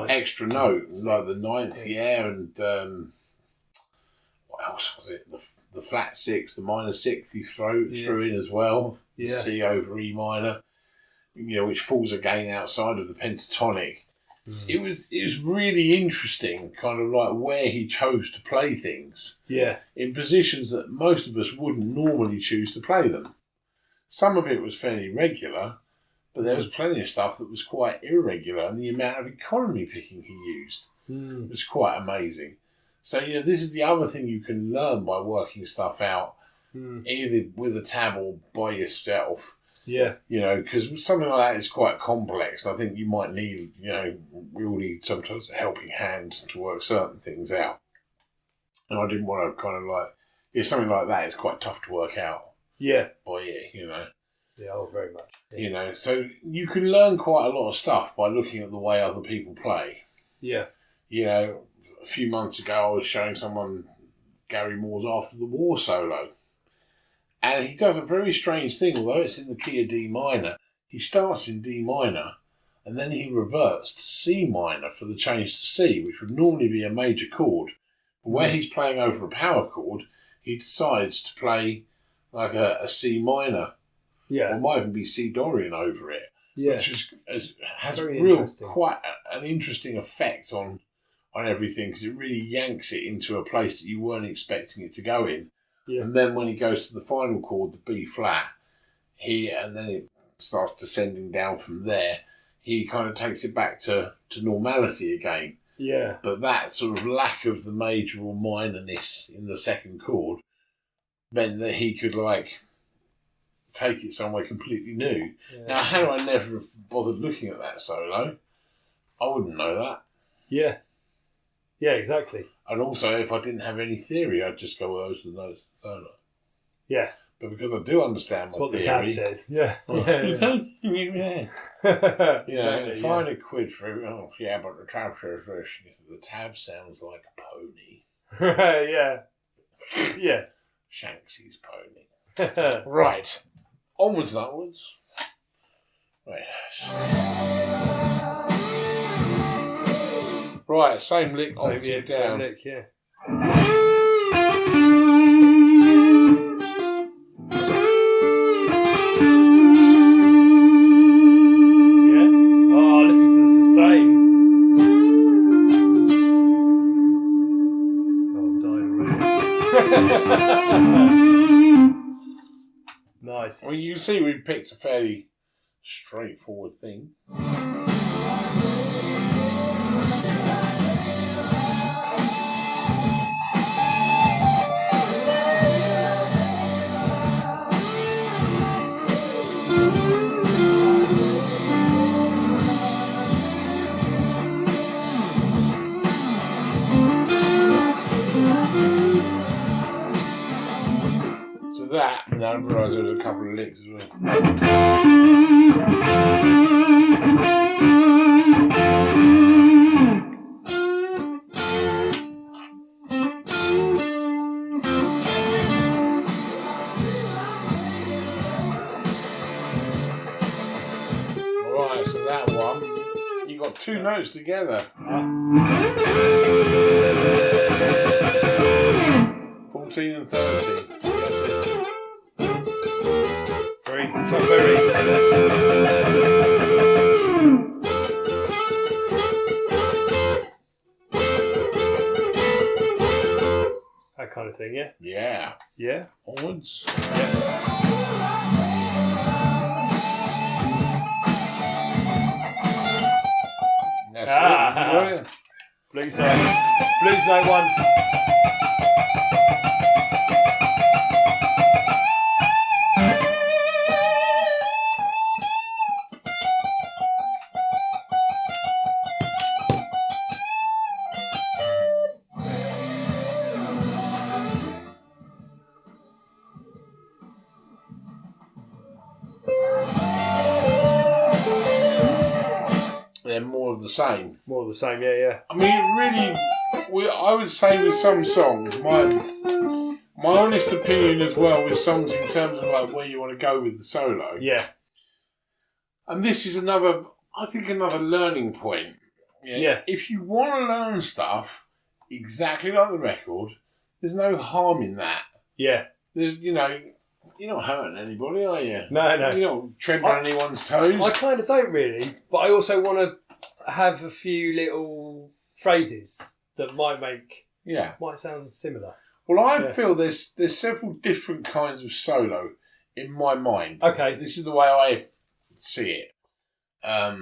extra note, like the ninth, and what else was it? The flat 6, the minor 6 he threw in as well. The C over E minor, which falls again outside of the pentatonic. It was really interesting, kind of like where he chose to play things. Yeah. In positions that most of us wouldn't normally choose to play them. Some of it was fairly regular, but there was plenty of stuff that was quite irregular, and the amount of economy picking he used was quite amazing. So, this is the other thing you can learn by working stuff out, either with a tab or by yourself. Yeah. Because something like that is quite complex. I think you might need, we all need sometimes a helping hand to work certain things out. And I didn't want to kind of like, something like that is quite tough to work out. Yeah. By ear,
Yeah, very much.
Yeah. So you can learn quite a lot of stuff by looking at the way other people play. Yeah. A few months ago I was showing someone Gary Moore's After the War solo. And he does a very strange thing, although it's in the key of D minor. He starts in D minor and then he reverts to C minor for the change to C, which would normally be a major chord. But where he's playing over a power chord, he decides to play like a C minor. Yeah. Or might even be C Dorian over it. Yeah. Which has quite an interesting effect on everything, because it really yanks it into a place that you weren't expecting it to go in. Yeah. And then when he goes to the final chord, the B flat, and then it starts descending down from there, he kind of takes it back to normality again. Yeah. But that sort of lack of the major or minorness in the second chord meant that he could take it somewhere completely new. Yeah. Now, had I never have bothered looking at that solo, I wouldn't know that. Yeah.
Yeah, exactly.
And also, if I didn't have any theory, I'd just go, well, those are the notes of the solo. Yeah. But because I do understand
that's
my
theory...
That's
what the tab says. Yeah.
If I had a quid for it, but the tab says this. The tab sounds like a pony.
Yeah. Yeah.
Shanksy's pony. Right. Onwards and upwards. Right, same lick, octave down.
Same lick, yeah. Yeah? Oh, listen to the sustain. Oh, I'm dying already. Nice.
Well, you see we picked a fairly straightforward thing. That, and I realised there was a couple of licks as well. two notes together. 14 and 30. That's it.
Very, very. That kind of thing, yeah?
Yeah.
Yeah?
Onwards.
Yeah.
That's it.
Blues note 1.
They're more of the same.
More of the same, yeah.
I mean, it really, I would say with some songs, my honest opinion as well with songs in terms of like where you want to go with the solo.
Yeah.
And this is another learning point.
Yeah.
If you want to learn stuff exactly like the record, there's no harm in that.
Yeah.
There's, you're not hurting anybody, are you?
No.
You're not treading on anyone's toes.
I kind of don't really, but I also want to have a few little phrases that might sound similar.
Well, I feel there's several different kinds of solo in my mind.
Okay.
This is the way I see it. I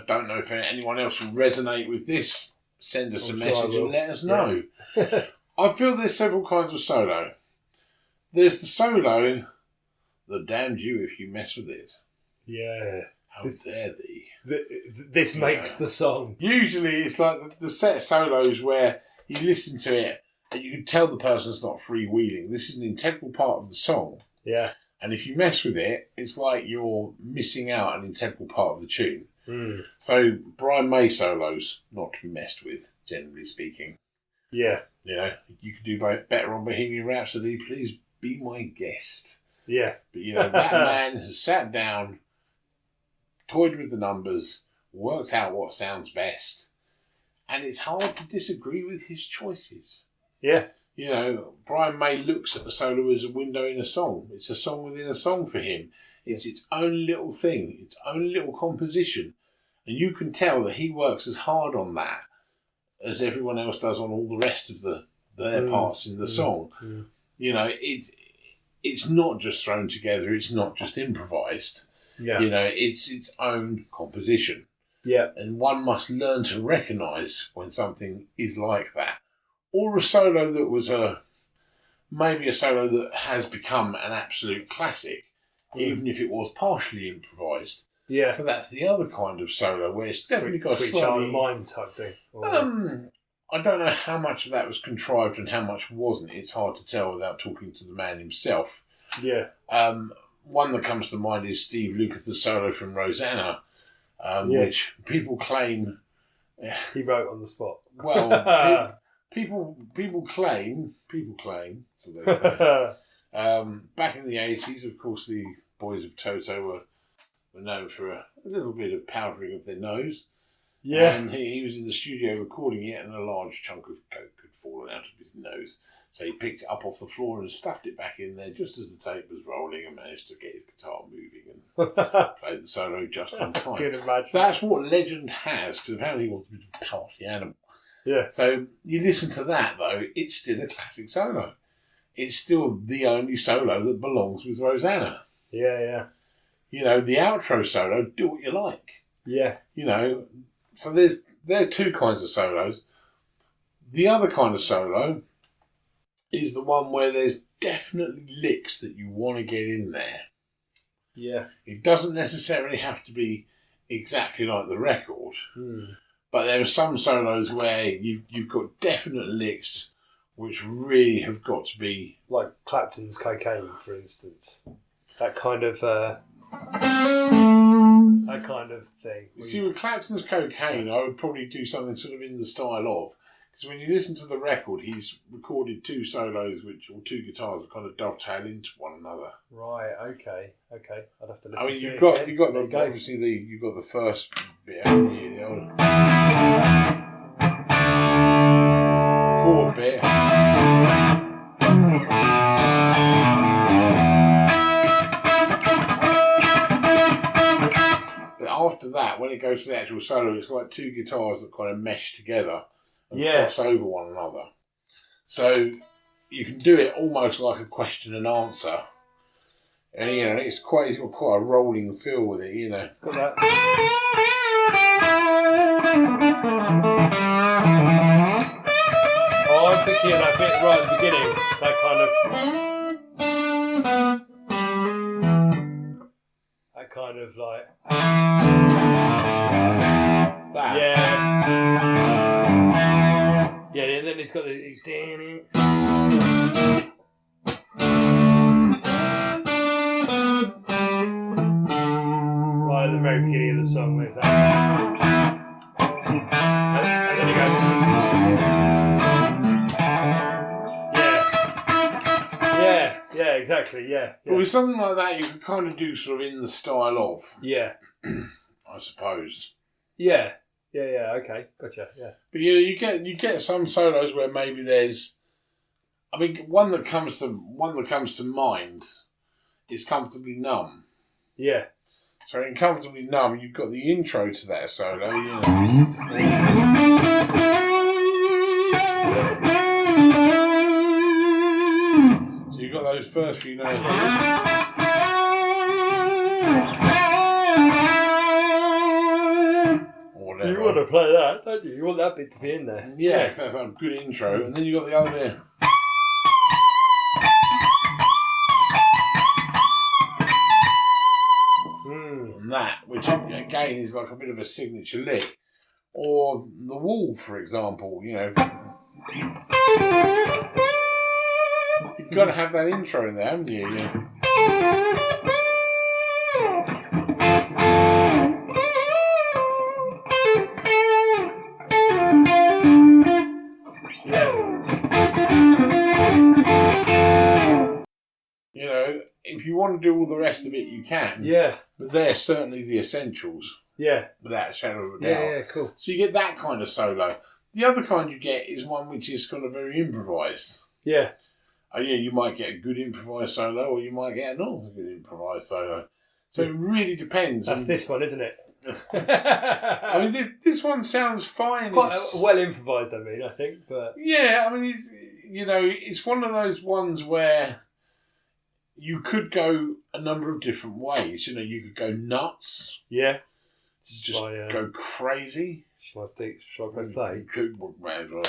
don't know if anyone else will resonate with this. Send us a message and let us know. Yeah. I feel there's several kinds of solo. There's the solo that damned you if you mess with it.
Yeah.
How dare thee?
This makes the song.
Usually it's like the set of solos where you listen to it and you can tell the person's not freewheeling. This is an integral part of the song.
Yeah.
And if you mess with it, it's like you're missing out an integral part of the tune.
Mm.
So Brian May solos, not to be messed with, generally speaking.
Yeah.
You could do better on Bohemian Rhapsody. Please be my guest.
Yeah.
But, that man has sat down, toyed with the numbers, worked out what sounds best, and it's hard to disagree with his choices.
Yeah.
Brian May looks at the solo as a window in a song. It's a song within a song for him. It's its own little thing, its own little composition. And you can tell that he works as hard on that as everyone else does on all the rest of their parts in the song. Mm. It's not just thrown together, it's not just improvised.
Yeah.
It's its own composition.
Yeah.
And one must learn to recognise when something is like that. Or a solo that was maybe a solo that has become an absolute classic, even if it was partially improvised.
Yeah.
So that's the other kind of solo where it's definitely got a
Sweet
slightly...
Child of Mine type thing.
I don't know how much of that was contrived and how much wasn't. It's hard to tell without talking to the man himself.
Yeah.
One that comes to mind is Steve Lukather's solo from Rosanna, which people claim...
he wrote on the spot.
Well, people claim, that's what they say. Back in the 80s, of course, the boys of Toto were known for a little bit of powdering of their nose.
Yeah.
And he was in the studio recording it, and a large chunk of coke had fallen out of his nose. So he picked it up off the floor and stuffed it back in there just as the tape was rolling, and managed to get his guitar moving and played the solo just on time.
I can imagine.
That's what legend has, because apparently he was a bit of a party animal.
Yeah.
So you listen to that, though, it's still a classic solo. It's still the only solo that belongs with Rosanna.
Yeah.
The outro solo, do what you like.
Yeah.
So there are two kinds of solos. The other kind of solo is the one where there's definitely licks that you want to get in there.
Yeah.
It doesn't necessarily have to be exactly like the record. But there are some solos where you've got definite licks which really have got to be...
Like Clapton's Cocaine, for instance. That kind of thing.
See, with Clapton's Cocaine, I would probably do something sort of in the style of... Because when you listen to the record, he's recorded two solos, or two guitars that kind of dovetail into one another.
Right. Okay. I'd have to listen.
I mean,
to
you've
it
got
again.
obviously you've got the first bit, haven't you? The old chord bit. But after that, when it goes to the actual solo, it's like two guitars that kind of mesh together and cross over one another. So you can do it almost like a question and answer. And it's got quite a rolling feel with it,
It's got that. Oh, I'm thinking of that bit right at the beginning. That kind of like.
That.
Yeah, and then it's got the. Right at the very beginning of the song, where's that? And then you go. Yeah, exactly, yeah.
But with something like that, you can kind of do sort of in the style of.
Yeah.
I suppose.
Yeah, okay, gotcha, yeah.
But you get some solos where maybe there's, I mean, one that comes to mind is Comfortably Numb.
Yeah.
So in Comfortably Numb, you've got the intro to that solo, So you've got those first few notes.
You want to play that, don't you? You want that bit to be in there.
Yeah, because that's a good intro. And then you've got the other bit. And that, which again is like a bit of a signature lick. Or The Wall, for example, You've got to have that intro in there, haven't you? If you want to do all the rest of it, you can.
Yeah.
But they're certainly the essentials.
Yeah.
Without a shadow of a doubt.
Yeah, cool.
So you get that kind of solo. The other kind you get is one which is kind of very improvised.
Yeah.
You might get a good improvised solo, or you might get a not so good improvised solo. So it really depends.
That's this one, isn't it?
I mean, this one sounds fine.
Quite well improvised, I think. But
yeah, I mean, it's one of those ones where you could go a number of different ways. You could go nuts.
Yeah.
Just go crazy.
Shall I press play?
You could, may as well.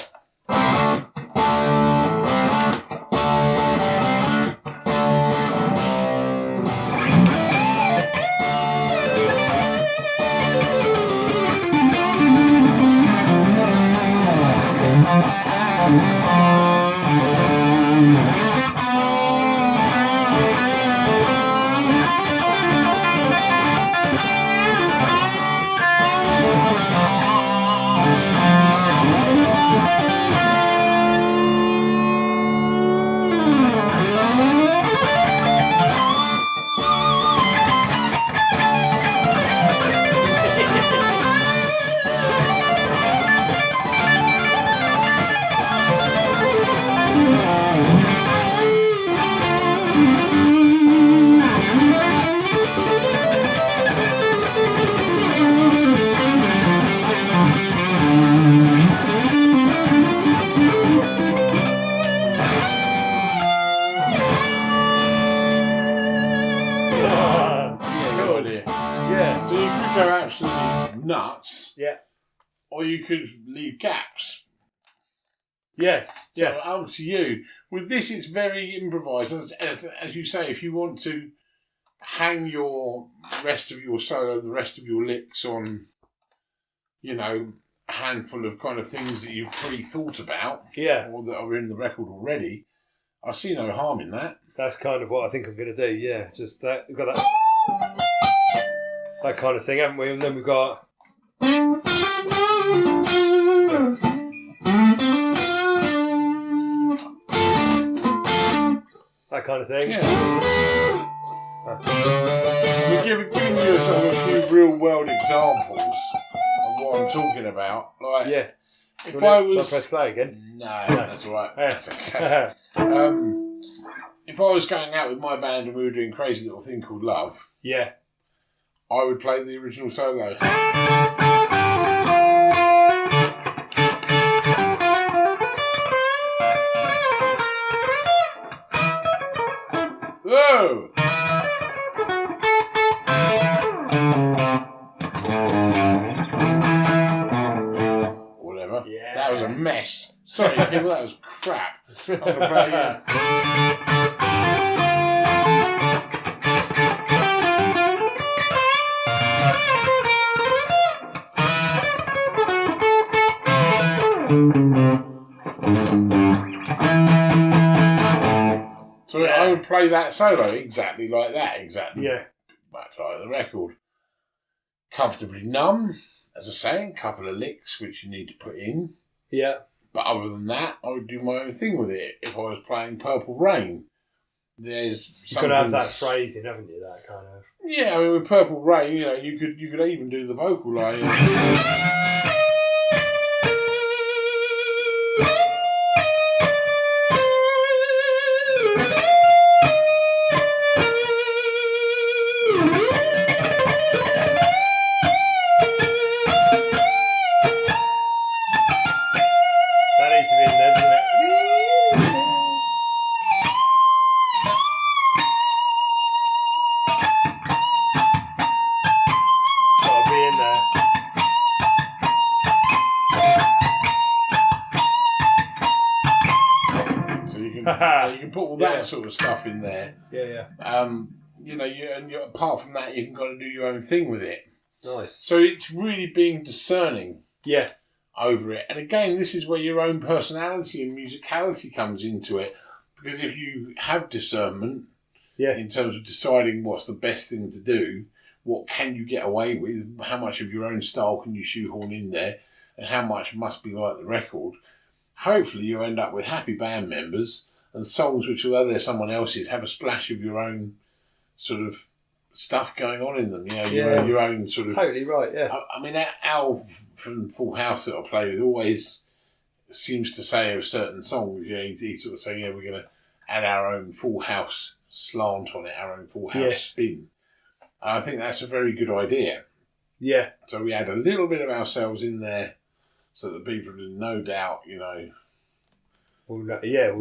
Nuts.
Yeah.
Or you could leave gaps.
Yeah.
So up to you. With this, it's very improvised. As you say, if you want to hang your rest of your solo, the rest of your licks on, a handful of kind of things that you've pre-thought about.
Yeah.
Or that are in the record already, I see no harm in that.
That's kind of what I think I'm going to do, yeah. Just that, we've got that kind of thing, haven't we? And then we've got... Yeah. kind of thing.
Yeah. We're giving you sort of a few real world examples of what I'm talking about. Like,
yeah.
If I was...
Shall I press play again?
No, that's all right. That's okay. If I was going out with my band and we were doing Crazy Little Thing Called Love,
yeah,
I would play the original solo. Whoa! Whatever.
Yeah.
That was a mess. Sorry, people, that was crap. I'm going to play again. So I would play that solo exactly like that, much like the record. Comfortably numb, as I say, a couple of licks which you need to put in.
Yeah.
But other than that, I would do my own thing with it. If I was playing Purple Rain, there's
you've got to have that phrasing, haven't you? That kind of.
Yeah, I mean, with Purple Rain, you could even do the vocal line. You can put all that sort of stuff in there.
Yeah.
Apart from that, you can kind of do your own thing with it.
Nice.
So it's really being discerning.
Yeah.
Over it, and again, this is where your own personality and musicality comes into it. Because if you have discernment, in terms of deciding what's the best thing to do, what can you get away with, how much of your own style can you shoehorn in there, and how much must be like the record. Hopefully, you end up with happy band members and songs which, although they're someone else's, have a splash of your own sort of stuff going on in them. Your own sort of.
Totally right. Yeah.
I mean, Al from Full House that I play with always seems to say of certain songs. He sort of saying, we're going to add our own Full House slant on it, our own Full House spin. And I think that's a very good idea.
Yeah.
So we add a little bit of ourselves in there, so that people have no doubt,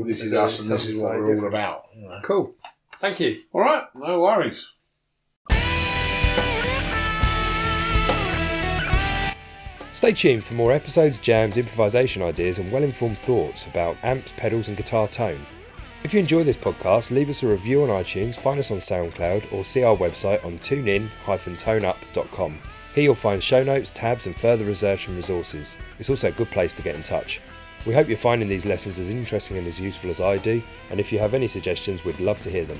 this is us and this is what we're all about.
Cool. Thank you.
All right, no worries.
Stay tuned for more episodes, jams, improvisation ideas and well-informed thoughts about amps, pedals and guitar tone. If you enjoy this podcast, leave us a review on iTunes, find us on SoundCloud or see our website on tunein-toneup.com. Here you'll find show notes, tabs and further research and resources. It's also a good place to get in touch. We hope you're finding these lessons as interesting and as useful as I do, and if you have any suggestions, we'd love to hear them.